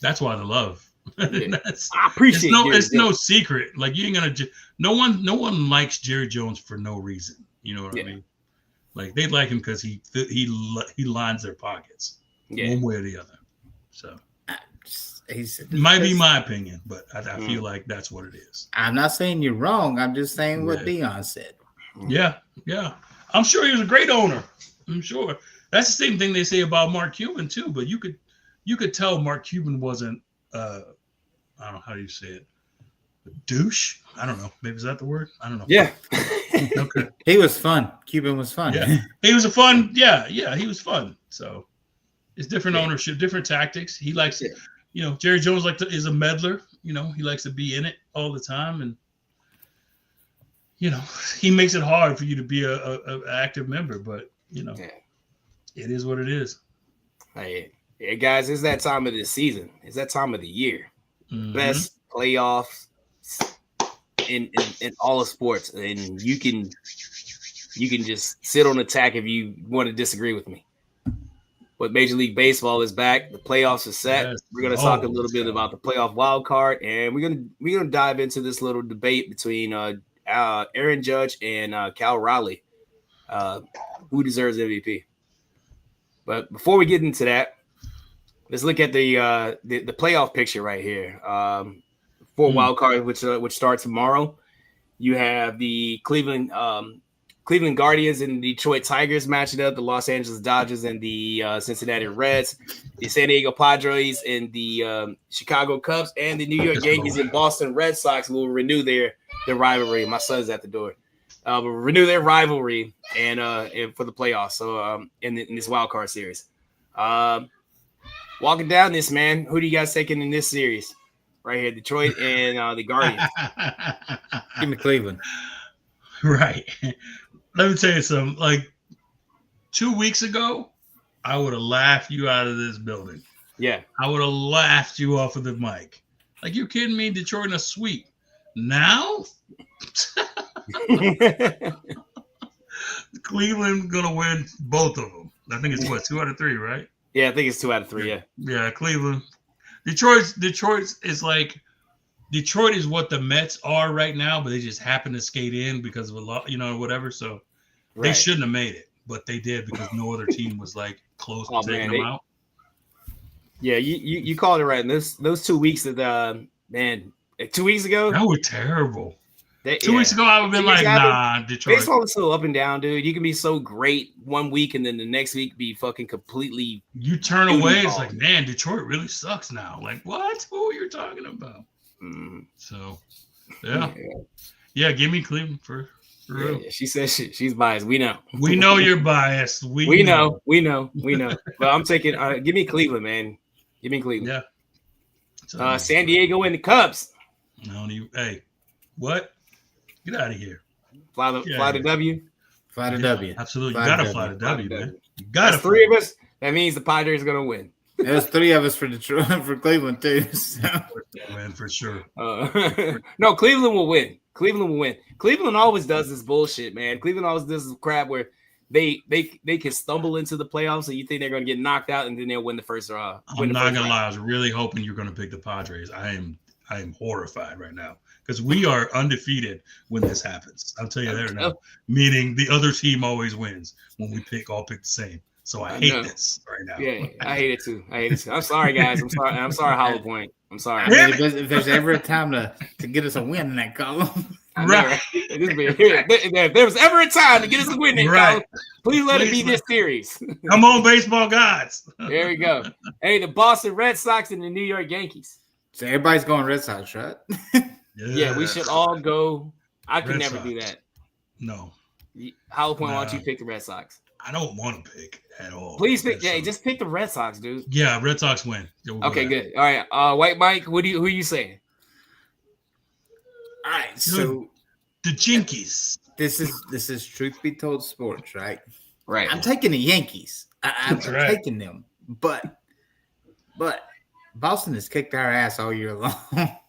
that's why the love. Yeah. I appreciate it. It's no secret. Like, you ain't gonna. No one likes Jerry Jones for no reason. You know what I mean? Like, they like him because he lines their pockets, one way or the other. So it might be my opinion, but I feel like that's what it is. I'm not saying you're wrong. I'm just saying what Dion said. Yeah. I'm sure he was a great owner. I'm sure. That's the same thing they say about Mark Cuban too. But you could tell Mark Cuban wasn't. I don't know how do you say it. A douche. I don't know. Maybe is that the word? I don't know. Yeah. Okay. He was fun. Cuban was fun. Yeah. He was a fun. Yeah. He was fun. So it's different ownership, different tactics. He likes it. Jerry Jones is a meddler. He likes to be in it all the time, and he makes it hard for you to be a active member. But it is what it is. Hey, guys, it's that time of the season. It's that time of the year. Mm-hmm. Best playoffs in all of sports, and you can just sit on attack if you want to disagree with me. But Major League Baseball is back. The playoffs are set. Yes. We're going to talk a little bit about the playoff wild card, and we're gonna dive into this little debate between Aaron Judge and Cal Raleigh, who deserves MVP. But before we get into that, let's look at the playoff picture right here. For wild card, which starts tomorrow, you have the Cleveland Guardians and the Detroit Tigers matching up, the Los Angeles Dodgers and the Cincinnati Reds, the San Diego Padres and the Chicago Cubs, and the New York Yankees and Boston Red Sox will renew their rivalry. My son's at the door. Will renew their rivalry and for the playoffs. So in this wild card series, walking down this, man, who do you guys taking in this series? Right here, Detroit and the Guardians. Give me Cleveland. Right. Let me tell you something. Like 2 weeks ago, I would have laughed you out of this building. Yeah. I would have laughed you off of the mic. Like, you kidding me? Detroit in a sweep. Now? Cleveland going to win both of them. I think it's what, 2 out of 3, right? Yeah, I think it's 2 out of 3, yeah. Yeah, Cleveland. Detroit is like Detroit is what the Mets are right now, but they just happen to skate in because of a lot, whatever. So they shouldn't have made it, but they did because no other team was like close to taking them out. Yeah, you called it right. And those 2 weeks that 2 weeks ago, that was terrible. 2 weeks ago, I would have been like, nah, Detroit. Baseball is so up and down, dude. You can be so great one week and then the next week be fucking completely. You turn away. It's like, man, Detroit really sucks now. Like, what? Who are you talking about? So, yeah. Give me Cleveland for real. Yeah, she says she's biased. We know. We know you're biased. We know. But I'm taking. Give me Cleveland, man. Give me Cleveland. Yeah. San Diego and the Cubs. Hey, what? Get out of here. Fly to W. Fly to W. Absolutely. You got to fly to W, man. You got to. 3 of us. That means the Padres are going to win. There's 3 of us for Detroit, for Cleveland too. So. Man, for sure. No, Cleveland will win. Cleveland always does this bullshit, man. Cleveland always does this crap where they can stumble into the playoffs, and you think they're going to get knocked out, and then they'll win the first round. I'm not gonna lie. I was really hoping you're going to pick the Padres. I am horrified right now because we are undefeated when this happens. I'll tell you that now. Meaning the other team always wins when we all pick the same. So I hate this right now. Yeah, I hate it too. I'm sorry, guys. I'm sorry, Hollow Point. I'm sorry. If there's ever a time to get us a win in that column. Right. If there was ever a time to get us a win in that column, please let it be this series. Come on, baseball gods. There we go. Hey, the Boston Red Sox and the New York Yankees. So everybody's going Red Sox, right? Yeah, we should all go. I could Red never Sox. do that. No. Hollow Point, why don't you pick the Red Sox? I don't want to pick at all. Please pick. Yeah, just pick the Red Sox, dude. Yeah, Red Sox win. Okay, good. All right, White Mike, who are you saying? All right, so the Jinkies. This is truth be told sports, right? Right. I'm taking the Yankees. I'm taking them, but Boston has kicked our ass all year long.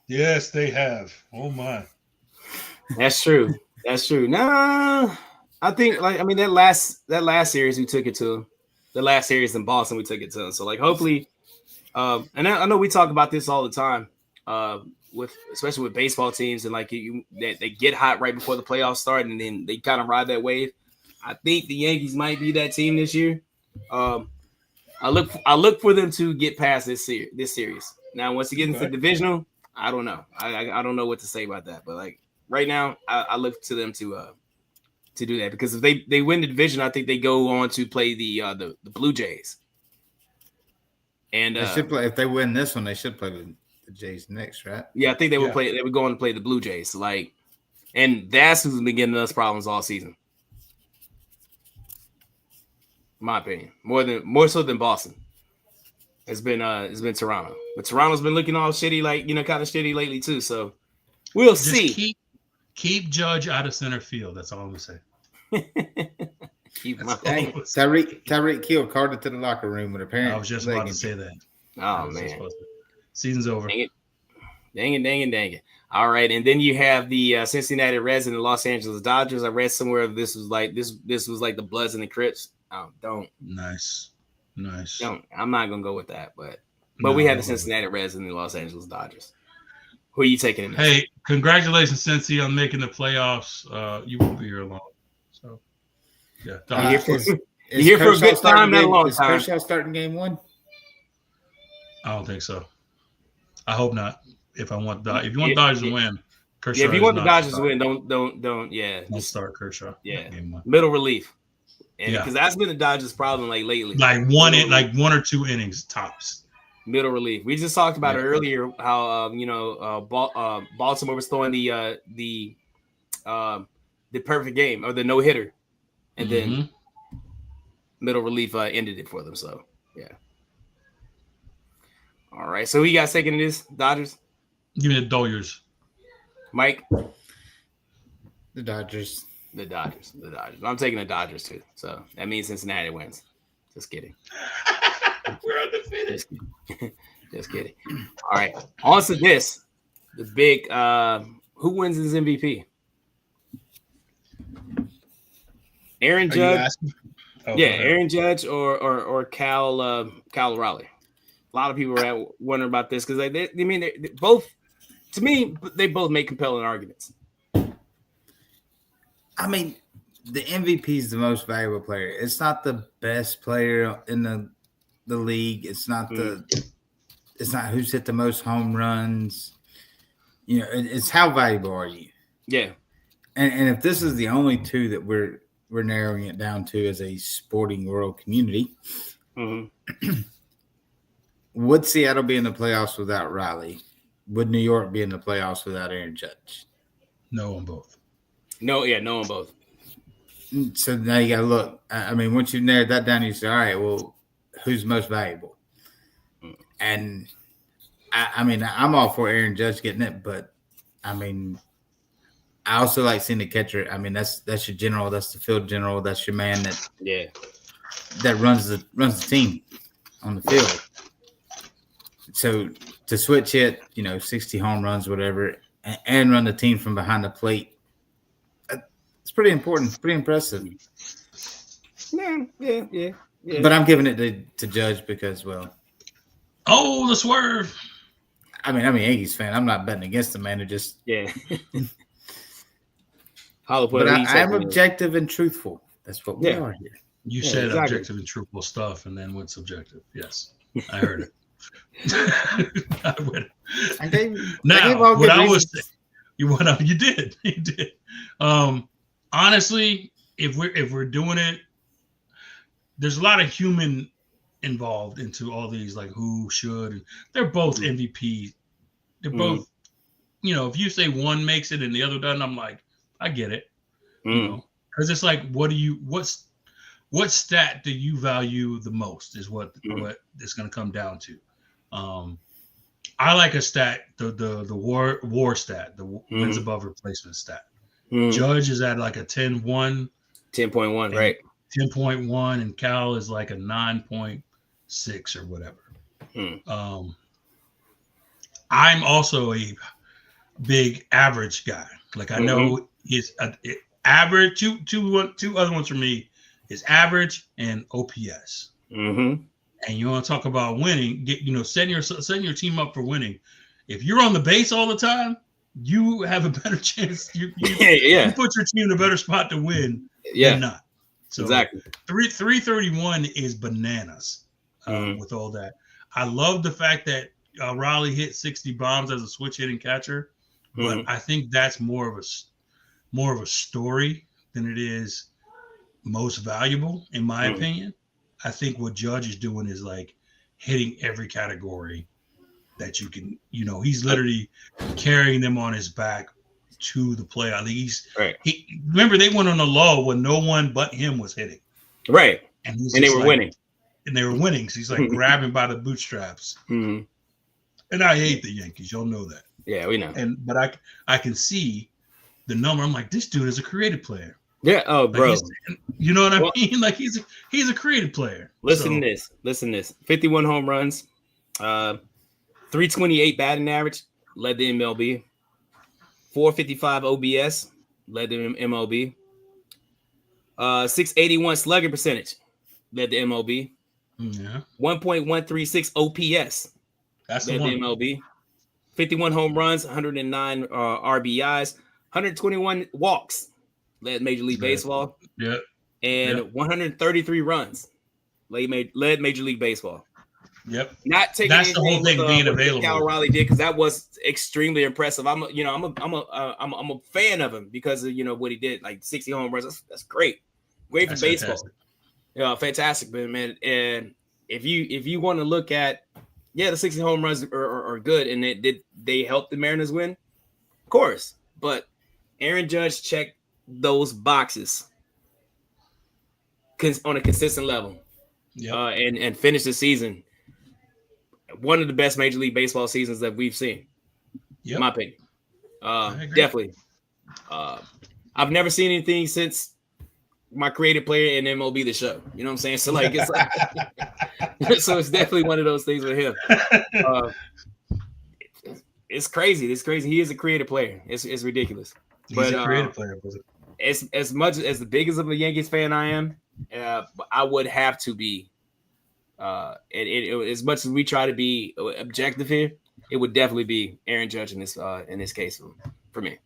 Yes, they have. Oh my. That's true. No. I think that last series we took it to them. The last series in Boston we took it to them. So hopefully, and I know we talk about this all the time, especially with baseball teams and they get hot right before the playoffs start and then they kind of ride that wave. I think the Yankees might be that team this year. I look for them to get past this series. Now once you get into the divisional, I don't know. I don't know what to say about that, but right now I look to them to do that because if they win the division, I think they go on to play the Blue Jays. And they should play if they win this one. They should play the Jays next, right? Yeah, I think they would play. They would go on to play the Blue Jays. And that's who's been giving us problems all season. In my opinion, more so than Boston. It's been Toronto, but Toronto's been looking all shitty, kind of shitty lately too. So we'll see. Keep Judge out of center field. That's all I'm gonna say. Tyreek Hill carted to the locker room with a parent. I was just about to say that. Oh man, season's over. Dang it. All right, and then you have the Cincinnati Reds and the Los Angeles Dodgers. I read somewhere this was like the Bloods and the Crips. Don't. Nice. Don't. I'm not gonna go with that, but we have the Cincinnati Reds and the Los Angeles Dodgers. Who are you taking in this? Hey, congratulations, Cincy, on making the playoffs. You won't be here long. So, yeah. You're here for a good time, not a long time. Is Kershaw starting game 1? I don't think so. I hope not. If you want Dodgers to win, Kershaw. Yeah, if you want the Dodgers to win, don't start Kershaw. Yeah, middle relief. And because that's been the Dodgers' problem lately. Like one or two innings tops. Middle relief. We just talked about it earlier. How Baltimore was throwing the perfect game or the no hitter, and then middle relief ended it for them. So yeah. All right. So who you guys taking in this? Dodgers. Give me the Dodgers. Mike. The Dodgers. The Dodgers. I'm taking the Dodgers too. So that means Cincinnati wins. Just kidding. We're undefeated. Just kidding. All right. On to this. The big who wins this MVP? Aaron Judge. Aaron Judge or Cal Raleigh. A lot of people are wondering about this because they both make compelling arguments. I mean, the MVP is the most valuable player. It's not the best player in the league. It's not it's not who's hit the most home runs. You know, it's how valuable are you? Yeah. And if this is the only two that we're narrowing it down to as a sporting world community, would Seattle be in the playoffs without Riley? Would New York be in the playoffs without Aaron Judge? No on both. No on both. So now you got to look. I mean, once you've narrowed that down, you say, all right, well, who's most valuable? And I mean, I'm all for Aaron Judge getting it, but I mean, I also like seeing the catcher. I mean, that's your general, that's the field general, that's your man that runs the team on the field. So to switch it, 60 home runs, whatever, and run the team from behind the plate, it's pretty important, pretty impressive. Yeah. But I'm giving it to Judge because, well. Oh, the swerve. I mean, I'm a Yankees fan. I'm not betting against the man who just. Yeah. But I am objective and truthful. That's what we are here. You said objective and truthful stuff and then went subjective. Yes, I heard it. You did. Honestly, if we're doing it, there's a lot of human involved into all these, like who should. They're both MVP. They're both, if you say one makes it and the other doesn't, I'm like, I get it, because it's like, what stat do you value the most is what it's going to come down to. I like a stat, the WAR stat, the wins above replacement stat. Judge is at like a 10.1, right? 10.1, and Cal is like a 9.6 or whatever. I'm also a big average guy. Like I know his average. Two other ones for me is average and OPS. And you want to talk about winning? Setting your team up for winning. If you're on the base all the time, you have a better chance. You put your team in a better spot to win. Than not. So exactly. 331 is bananas with all that. I love the fact that Raleigh hit 60 bombs as a switch hitting catcher, but I think that's more of a story than it is most valuable, in my opinion. I think what Judge is doing is like hitting every category that you can. He's literally carrying them on his back to the playoff. Remember they went on a lull when no one but him was hitting. Right. And they were winning. And they were winning. So he's like grabbing by the bootstraps. And I hate the Yankees. Y'all know that. Yeah, we know. But I can see the number. I'm like, this dude is a creative player. Yeah. Oh, bro. You know what I mean? Like he's a creative player. Listen to this. 51 home runs, 328 batting average. led the MLB. 455 OBS, led the MLB. 681 slugging percentage, led the MLB. Yeah. 1.136 OPS, That's led the one. the MLB. 51 home runs, 109 RBIs, 121 walks, led Major League Baseball. Yep. And 133 runs, led Major League Baseball. Yep. Not taking that's the whole thing with, being what available. Cal Raleigh did, because that was extremely impressive. I'm a fan of him because of what he did, like 60 home runs. That's great. Great for baseball. Fantastic. Yeah, fantastic, man. And if you want to look at, the 60 home runs are good, and they helped the Mariners win, of course. But Aaron Judge checked those boxes on a consistent level, and finished the season one of the best Major League Baseball seasons that we've seen. In my opinion, definitely. I've never seen anything since my creative player in MLB The Show. You know what I'm saying? So like, it's like, so it's definitely one of those things with him. It's crazy. It's crazy. He is a creative player. It's ridiculous. He's a creative player. As much as the biggest of a Yankees fan I am, I would have to be. As much as we try to be objective here, it would definitely be Aaron Judge in this case for me.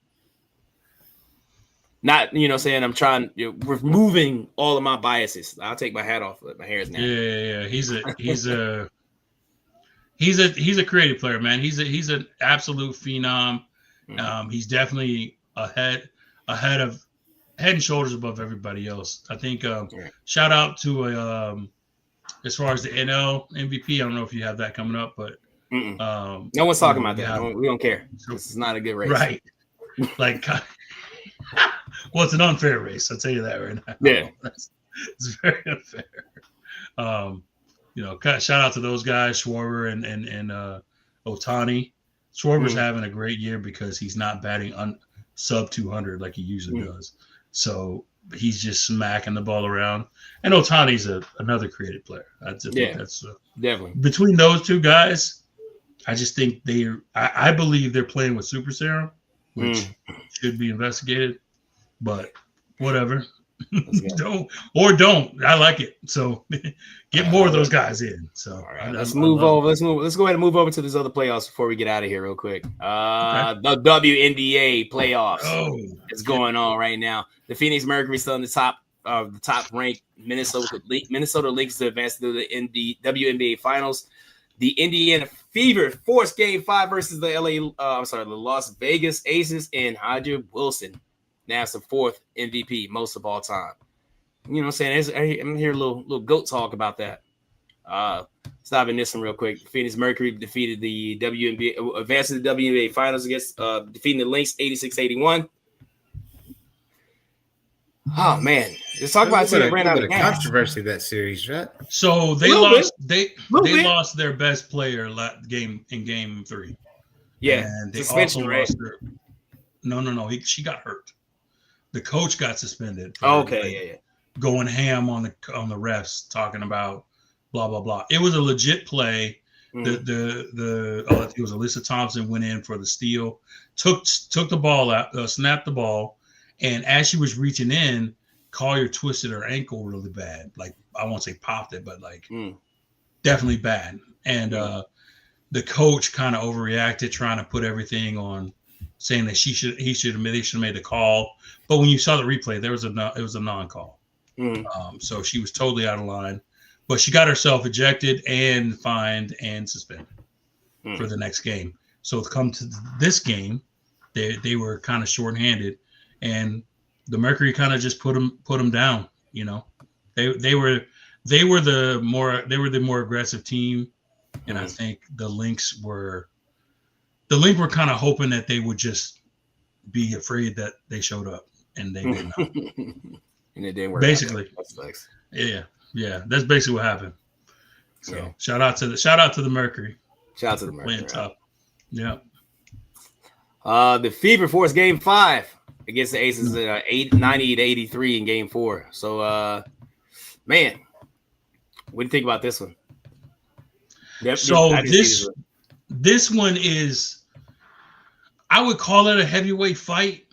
Not, saying I'm trying, removing all of my biases. I'll take my hat off. My hair is now. Yeah. He's a creative player, man. He's an absolute phenom. Mm-hmm. He's definitely head and shoulders above everybody else. I think. Shout out to as far as the NL MVP. I don't know if you have that coming up, but no one's talking about that. We don't care. This is not a good race, right? Like. Well, it's an unfair race. I'll tell you that right now. Yeah, it's very unfair. Shout out to those guys, Schwarber and Ohtani. Schwarber's having a great year because he's not batting sub 200 like he usually does. So he's just smacking the ball around. And Ohtani's another creative player. That's definitely between those two guys. I just think I believe they're playing with super serum, which should be investigated. But whatever. Don't. I like it. So get more of those guys in. So all right, let's move over. Let's go ahead and move over to this other playoffs before we get out of here real quick. The WNBA playoffs is going on right now. The Phoenix Mercury still in the top ranked. Minnesota Lynx to advance to the WNBA finals. The Indiana Fever forced Game 5 versus the Las Vegas Aces, and A'ja Wilson. Now it's the fourth MVP, most of all time. You know what I'm saying? I'm hearing a little GOAT talk about that. Stopping this one real quick. Phoenix Mercury defeated the WNBA, advanced to the WNBA finals against defeating the Lynx 86-81. Oh man, let's talk about a ran out of controversy that series, right? So they lost. They lost their best player in game 3. Yeah, and they suspension, also right? lost their. No. She got hurt. The coach got suspended. Going ham on the refs, talking about blah blah blah. It was a legit play. It was Alyssa Thompson went in for the steal, took the ball out, snapped the ball, and as she was reaching in, Collier twisted her ankle really bad. Like, I won't say popped it, but like definitely bad. And the coach kind of overreacted, trying to put everything on, saying that they should have made the call. But when you saw the replay, it was a non-call. So she was totally out of line. But she got herself ejected and fined and suspended for the next game. So to come to this game, they were kind of shorthanded, and the Mercury kind of just put them down. They were the more aggressive team, and I think the Lynx were kind of hoping that they would just be afraid that they showed up, and they did not. And it didn't work. Basically, yeah, that's basically what happened. So shout out to the Mercury. Shout out to the Mercury. Playing tough. Yeah. The Fever forced Game 5 against the Aces at 90-83 in Game 4. So, man, what do you think about this one? So this one is I would call it a heavyweight fight,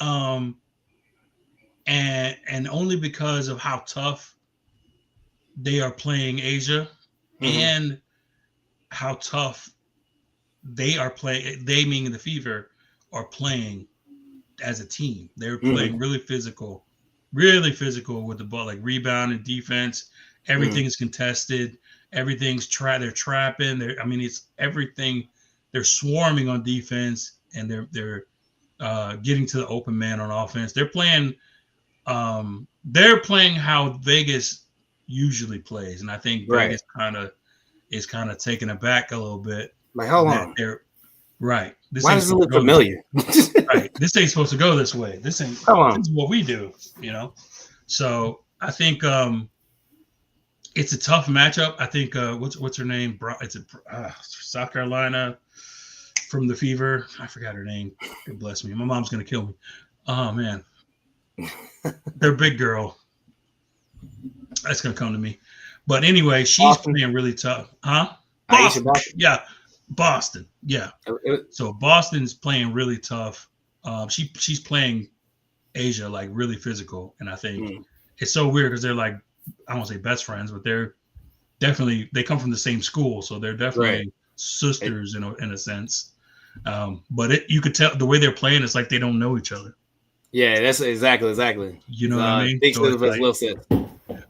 and only because of how tough they are playing A'ja, and how tough they are playing. They, meaning the Fever, are playing as a team. They're playing really physical with the ball, like rebound and defense. Everything is contested. Everything's they're trapping. It's everything. They're swarming on defense, and they're getting to the open man on offense. They're playing how Vegas usually plays, and I think Vegas is kind of taken aback a little bit. Like, hold on. Right. Why does it look familiar? Right. This ain't supposed to go this way. This is what we do, So I think it's a tough matchup. I think what's her name? It's South Carolina from the Fever. I forgot her name. God bless me. My mom's gonna kill me. Oh man. Their big girl. That's gonna come to me. But anyway, she's playing really tough. Huh? Boston. Yeah. Boston. Yeah. So Boston's playing really tough. She's playing A'ja like really physical. And I think it's so weird because they're like, I won't say best friends, but they're definitely, they come from the same school. So they're definitely sisters in a sense. But you could tell the way they're playing, it's like they don't know each other. Yeah, that's exactly. You know what I mean? Big so like, Will said.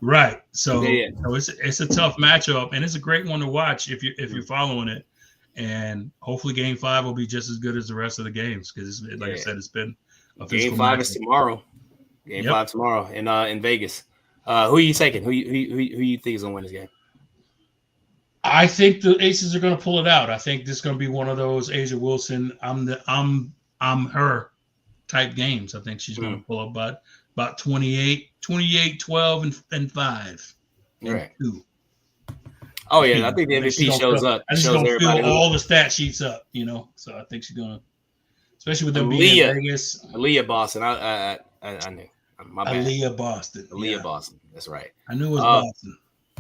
Right. So, so it's a tough matchup, and it's a great one to watch if you're following it. And hopefully Game 5 will be just as good as the rest of the games because, like I said, it's been a Game 5 is tomorrow. Game 5 tomorrow in Vegas. Who are you taking? Who you think is gonna win this game? I think the Aces are gonna pull it out. I think this is gonna be one of those A'ja Wilson. I'm her type games. I think she's gonna pull up about 28, 12, and 5. Right. 2. Oh yeah, I think the MVP shows up. I just gonna fill all the stat sheets up, So I think she's gonna, especially with them being in Vegas. Aaliyah Boston. I knew. My bad. Aaliyah Boston. Aaliyah Boston. That's right. I knew it was Boston.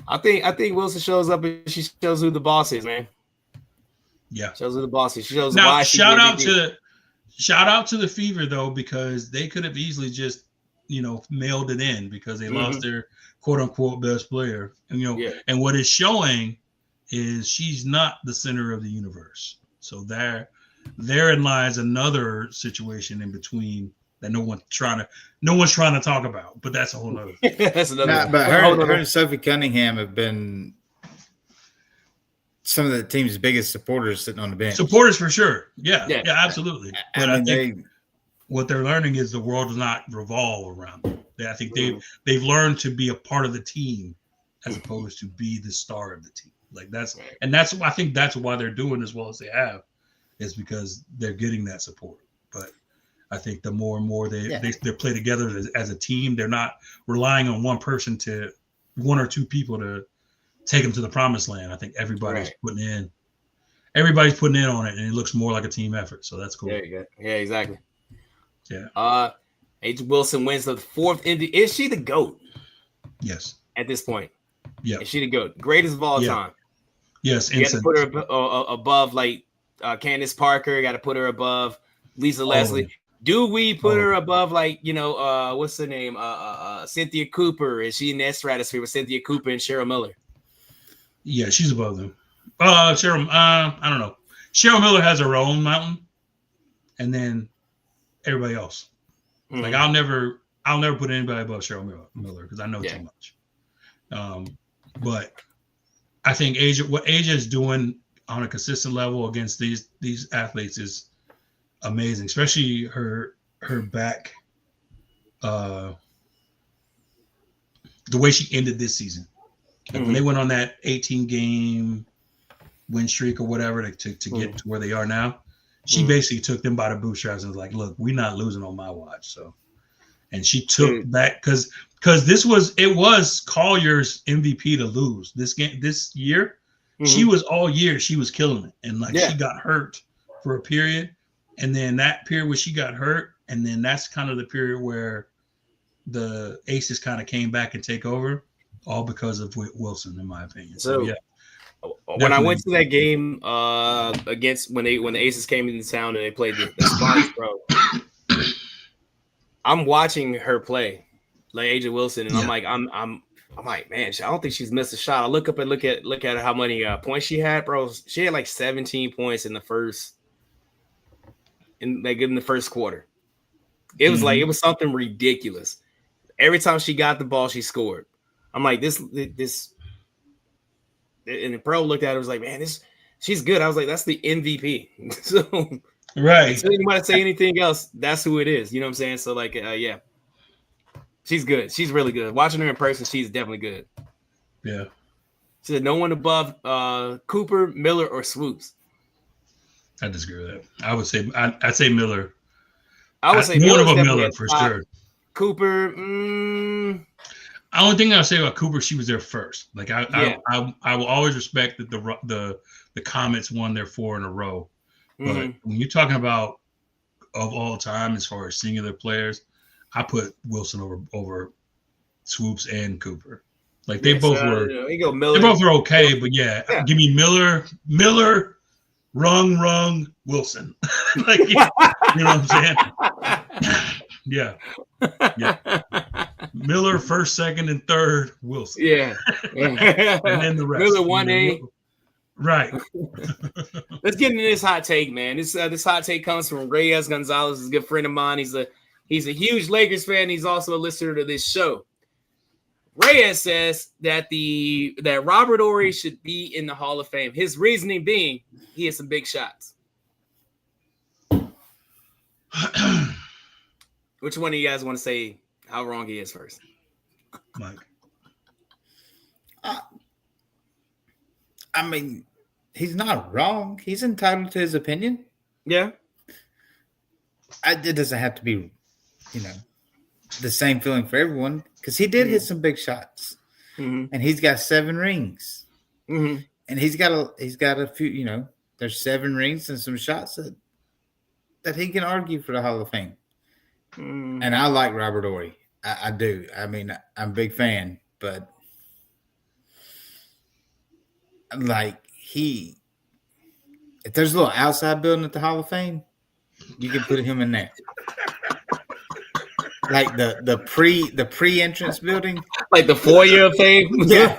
I think Wilson shows up and she shows who the boss is, man. Yeah, shows who the boss is. She shows now, why. Shout out to the Fever though, because they could have easily just mailed it in because they lost their quote unquote best player, and and what it's showing is she's not the center of the universe. So therein lies another situation in between that no one's trying to talk about, but that's a whole other. That's another. But her and Sophie Cunningham have been some of the team's biggest supporters sitting on the bench. Supporters for sure. Yeah, absolutely. But I think what they're learning is the world does not revolve around them. I think they've learned to be a part of the team as opposed to be the star of the team. Like that's I think that's why they're doing as well as they have, is because they're getting that support. But I think the more and more they play together as a team, they're not relying on one or two people to take them to the promised land. I think everybody's putting in on it, and it looks more like a team effort. So that's cool. There you go. Yeah, exactly. Yeah. A'ja Wilson wins the 4th Indy. Is she the GOAT? Yes. At this point. Yeah. Is she the GOAT? Greatest of all time. Yes. You got to put her above like Candace Parker. You got to put her above Lisa Leslie. Do we put her above like what's her name? Cynthia Cooper? Is she in that stratosphere with Cynthia Cooper and Cheryl Miller? Yeah, she's above them. Cheryl. I don't know. Cheryl Miller has her own mountain, and then everybody else. Like I'll never put anybody above Cheryl Miller because I know too much. But I think what A'ja is doing on a consistent level against these athletes is amazing, especially her back. The way she ended this season, like when they went on that 18 game win streak or whatever to get to where they are now. She basically took them by the bootstraps and was like, look, we're not losing on my watch. So, and she took back because it was Collier's MVP to lose this year. She was all year. She was killing it. And she got hurt for a period. And then that period where she got hurt. And then that's kind of the period where the Aces kind of came back and take over, all because of Wilson, in my opinion. So yeah, When I went to that game against when the Aces came into town and they played the Sparks, bro, I'm watching her play, like A'ja Wilson, and I'm like, man, I don't think she's missed a shot. I look up and look at how many points she had, bro. She had like 17 points in the first quarter. It was like it was something ridiculous. Every time she got the ball, she scored. I'm like, this, and the pro looked at her, was like, man, she's good. I was like, that's the MVP. So right. So anybody say anything else, that's who it is. You know what I'm saying? So like, yeah, she's good. She's really good. Watching her in person, she's definitely good. Yeah. She said no one above Cooper, Miller, or Swoops. I disagree with that. I would say I'd say Miller. I would say one of them Miller for sure. Cooper. The only thing I'll say about Cooper, she was there first. Like I will always respect that the Comets won their 4 in a row. But when you're talking about of all time as far as singular players, I put Wilson over Swoops and Cooper. Like they both were. They both were okay, but yeah, give me Miller, Rung, Wilson. Like you know what I'm saying? Yeah. Miller first, second, and third. Wilson. Yeah. And then the rest. Miller 1A. Right. Let's get into this hot take, man. This hot take comes from Reyes Gonzalez. He's a good friend of mine. He's a huge Lakers fan. He's also a listener to this show. Reyes says that Robert Horry should be in the Hall of Fame. His reasoning being he has some big shots. Which one of you guys want to say how wrong he is first? Mike. I mean, he's not wrong. He's entitled to his opinion. Yeah. It doesn't have to be, the same feeling for everyone because he did hit some big shots, and he's got 7 rings, and he's got a few. There's 7 rings and some shots that he can argue for the Hall of Fame. And I like Robert Horry. I do. I mean, I'm a big fan, but like if there's a little outside building at the Hall of Fame, you can put him in there. Like the pre-entrance building, like the foyer of fame. Yeah.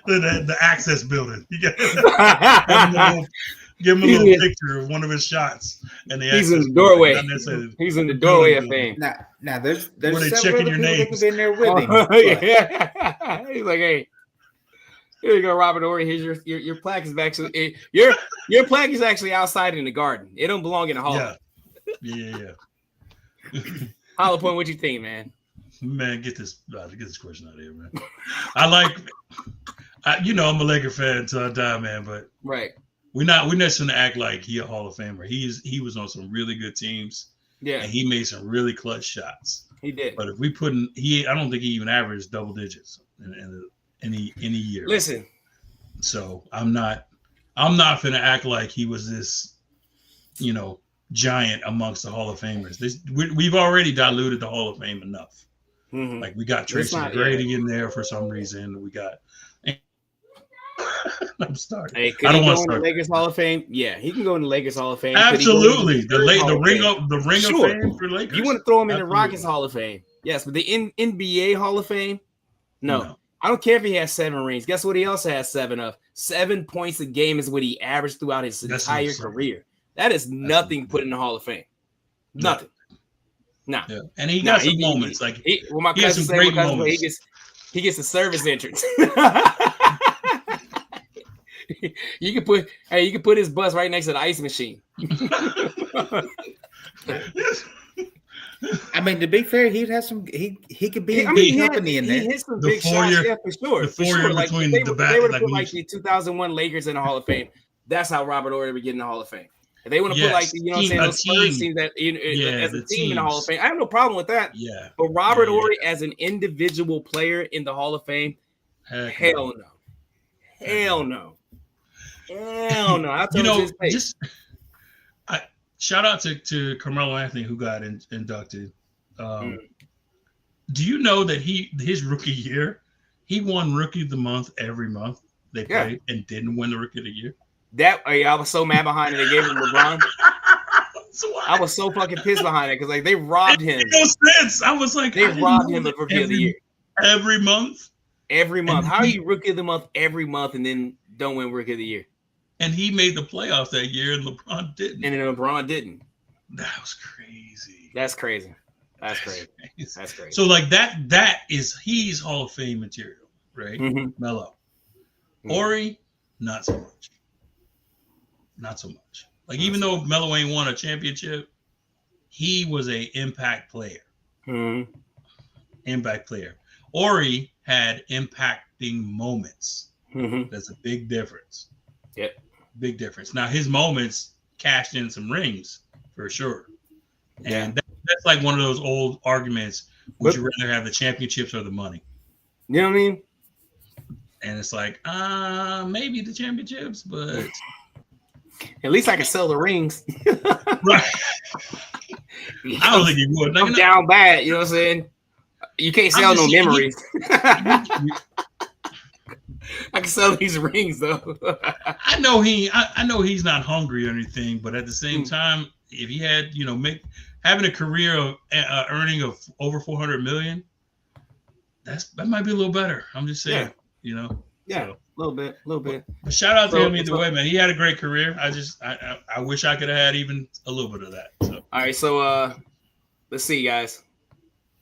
the access building. You give him a little picture of one of his shots, and he's in the doorway. He's in the doorway of fame. Now there's several checking your names in there with him. Yeah. He's like, hey, here you go, Robert Horry. Here's your plaque is actually your plaque is actually outside in the garden. It don't belong in the hall. Yeah. Hollow Point, what you think, man? Man, get this question out of here, man. I'm a Laker fan until I die, man. But right, we're not going to act like he a Hall of Famer. He was on some really good teams. Yeah, and he made some really clutch shots. He did. But if we I don't think he even averaged double digits in any year. Listen, so I'm not gonna act like he was this, giant amongst the Hall of Famers. We've already diluted the Hall of Fame enough. Like we got Tracy McGrady in there for some reason. We got. I'm starting. Hey, I don't want to start. Lakers Hall of Fame. Yeah, he can go in the Lakers Hall of Fame. Absolutely, the ring of fame for Lakers. You want to throw him in the Rockets Hall of Fame? Yes, but the NBA Hall of Fame? No. I don't care if he has 7 rings. Guess what? He also has 7 of 7 points a game is what he averaged throughout his entire career. That is nothing put in the Hall of Fame. Nothing. No. Yeah. And he got some moments. Like my cousin said, he gets a service entrance. You can put his bus right next to the ice machine. I mean, to be fair, he'd have some. He could be in good company in there. He hit some big shots, for sure. The 4 year like, between they the would back, put like the 2001 Lakers in the Hall of Fame. That's how Robert Horry would get in the Hall of Fame. If they want to put like those Spurs teams that as a team in the Hall of Fame, I have no problem with that. Yeah. But Robert Horry as an individual player in the Hall of Fame, hell no. Hell no. I shout out to Carmelo Anthony who got inducted. Do you know that his rookie year he won Rookie of the Month every month they played and didn't win the Rookie of the Year. I was so mad behind it. They gave him LeBron. I was so fucking pissed behind it because like they robbed him. It made no sense. I was like, they robbed him of Rookie of the Year every month. Every month. How are you Rookie of the Month every month and then don't win Rookie of the Year? And he made the playoffs that year, and LeBron didn't. And then LeBron didn't. That was crazy. That's crazy. That's crazy. So like he's Hall of Fame material, right? Mm-hmm. Melo. Ori, not so much. Not so much. Like even though Melo ain't won a championship, he was a impact player. Mm-hmm. Impact player. Ori had impacting moments. Mm-hmm. That's a big difference. Yep. Big difference. Now his moments cashed in some rings for sure. And that's like one of those old arguments. Would you rather have the championships or the money? You know what I mean? And it's like, maybe the championships, but at least I can sell the rings. Right. I don't think you would. Like, I'm down bad, you know what I'm saying? You can't sell no memories. I can sell these rings though. I know he's not hungry or anything, but at the same time, if he had, having a career of earning of over 400 million, that might be a little better. I'm just saying, Yeah, so. a little bit. But shout out to him either way, man. He had a great career. I wish I could have had even a little bit of that. So. All right, so let's see, guys.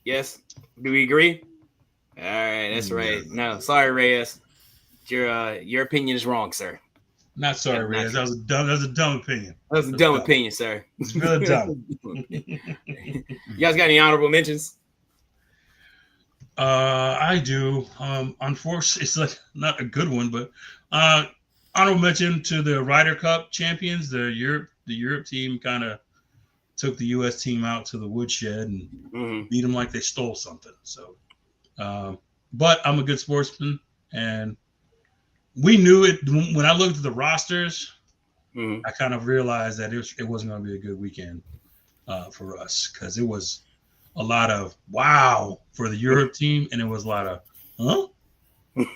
Yes, do we agree? All right, that's right. No, sorry, Reyes. Your opinion is wrong, sir. Not sorry, Reyes. That was a dumb opinion. That was a dumb opinion, sir. It's really dumb. You guys got any honorable mentions? I do. Unfortunately, it's like not a good one, but honorable mention to the Ryder Cup champions. The Europe team kind of took the U.S. team out to the woodshed and beat them like they stole something. So, but I'm a good sportsman, and we knew it when I looked at the rosters. I kind of realized that it wasn't going to be a good weekend for us because it was a lot of wow for the Europe team, and it was a lot of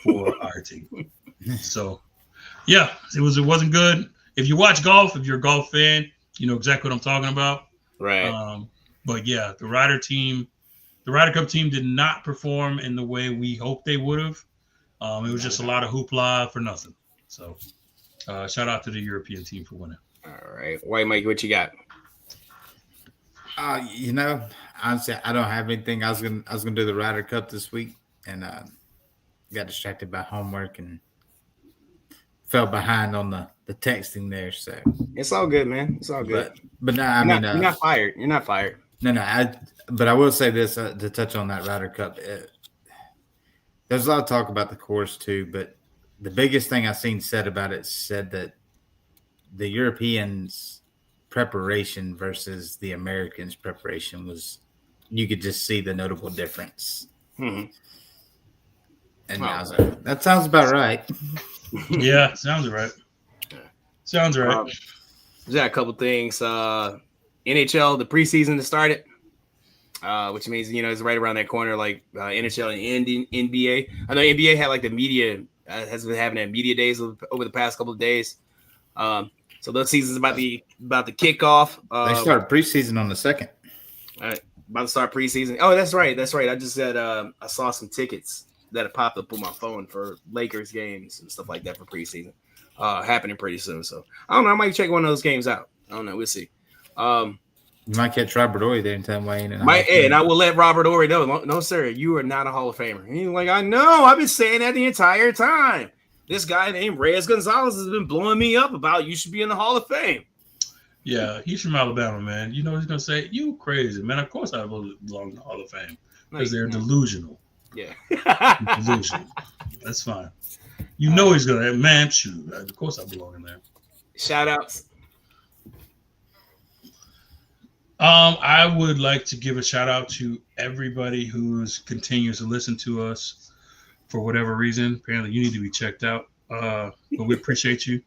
for our team. So, yeah, it wasn't good. If you watch golf, if you're a golf fan, you know exactly what I'm talking about. Right. But yeah, the Ryder Cup team did not perform in the way we hoped they would have. It was just a lot of hoopla for nothing. So, shout out to the European team for winning. All right, White Mike, what you got? Honestly, I don't have anything. I was gonna do the Ryder Cup this week, and got distracted by homework and fell behind on the texting there. So it's all good, man. It's all good. But no, you're not fired. You're not fired. No. But I will say this to touch on that Ryder Cup. There's a lot of talk about the course too, but the biggest thing I've seen said about it said that the Europeans' preparation versus the Americans' preparation was, you could just see the notable difference. And I was like, that sounds about right. Yeah, sounds right. Sounds right. There's got a couple things. NHL, the preseason has started, which means, it's right around that corner, like NHL and NBA. I know NBA had like the media, has been having that media days over the past couple of days. So the season's about to kick off. They started preseason on the 2nd. All right, about to start preseason. Oh, that's right. I just said I saw some tickets that have popped up on my phone for Lakers games and stuff like that for preseason. Happening pretty soon. So I don't know. I might check one of those games out. I don't know. We'll see. You might catch Robert Horry there in time, Wayne. And I will let Robert Horry know. No, sir, you are not a Hall of Famer. And he's like, I know. I've been saying that the entire time. This guy named Reyes Gonzalez has been blowing me up about you should be in the Hall of Fame. Yeah, he's from Alabama, man. You know he's gonna say, "You crazy, man." Of course I belong in the Hall of Fame because they're delusional. Yeah, delusional. That's fine. You know he's gonna, man. Shoot, of course I belong in there. Shout outs. I would like to give a shout out to everybody who continues to listen to us for whatever reason. Apparently, you need to be checked out. But we appreciate you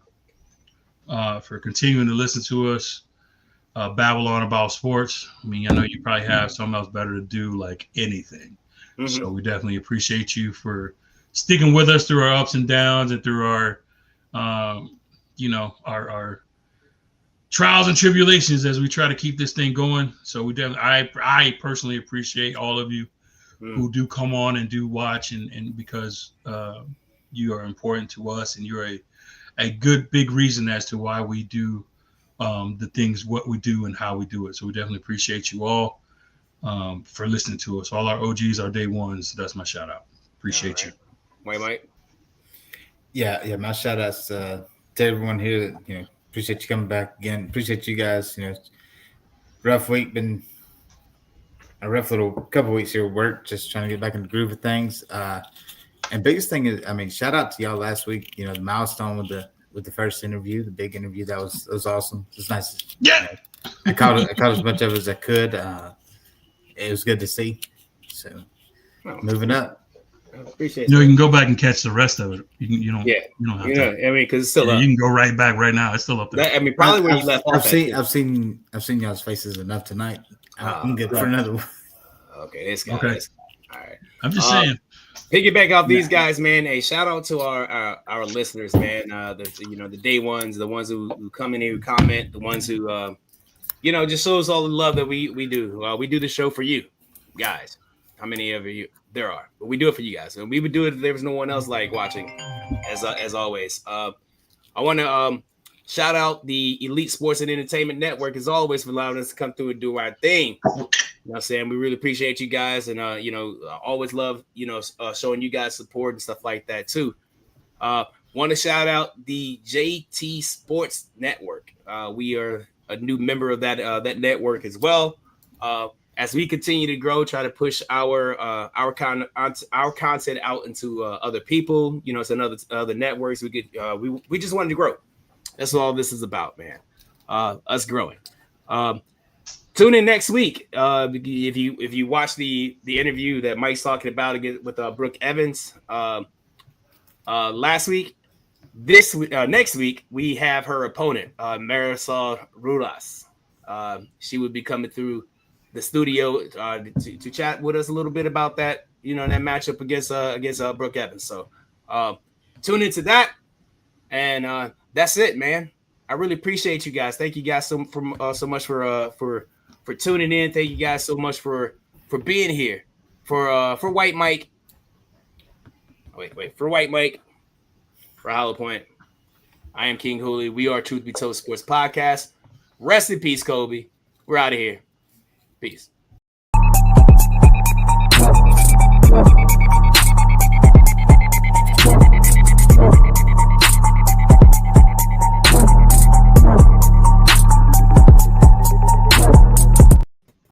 for continuing to listen to us babble on about sports. I mean, I know you probably have something else better to do, like anything. So we definitely appreciate you for sticking with us through our ups and downs and through our, our trials and tribulations as we try to keep this thing going. So we definitely, I personally appreciate all of you who do come on and do watch, and because you are important to us, and you're a good big reason as to why we do the things, what we do and how we do it. So we definitely appreciate you all for listening to us. All our OGs, our day ones, that's my shout out. Appreciate you. White Mike. Yeah. My shout outs to everyone here. Appreciate you coming back again. Appreciate you guys. Rough week, been a rough little couple of weeks here at work, just trying to get back in the groove of things. And biggest thing is, shout out to y'all last week. The milestone with the first interview, the big interview, that was awesome. It was nice. Yeah. I caught as much of it as I could. It was good to see. So moving up. I appreciate you can go back and catch the rest of it. You don't have to. Because it's still up. You can go right back right now. It's still up there. Probably where you left off. I've seen y'all's faces enough tonight. I'm good for another one. Okay, this guy. Okay. All right. I'm just saying. Piggyback off these guys, man. A shout out to our listeners, man. The day ones, the ones who come in here, who comment, the ones who just shows all the love that we do. We do the show for you guys. How many of you there are? But we do it for you guys, and we would do it if there was no one else like watching. As always, I want to shout out the Elite Sports and Entertainment Network, as always, for allowing us to come through and do our thing. You know what I'm saying? We really appreciate you guys, and always love showing you guys support and stuff like that too. Want to shout out the JT Sports Network. We are a new member of that network as well. As we continue to grow, try to push our content out into other people. It's other networks. We just wanted to grow. That's all this is about, man. Us growing. Tune in next week. If you watch the interview that Mike's talking about again with Brooke Evans last week, next week we have her opponent, Marisol Rulas. She would be coming through the studio to chat with us a little bit about that, that matchup against Brooke Evans. So tune into that, and that's it, man. I really appreciate you guys. Thank you guys so much for tuning in. Thank you guys so much for being here. For White Mike. For White Mike. For Hollow Point. I am King Hooley. We are Truth Be Told Sports Podcast. Rest in peace, Kobe. We're out of here. Peace.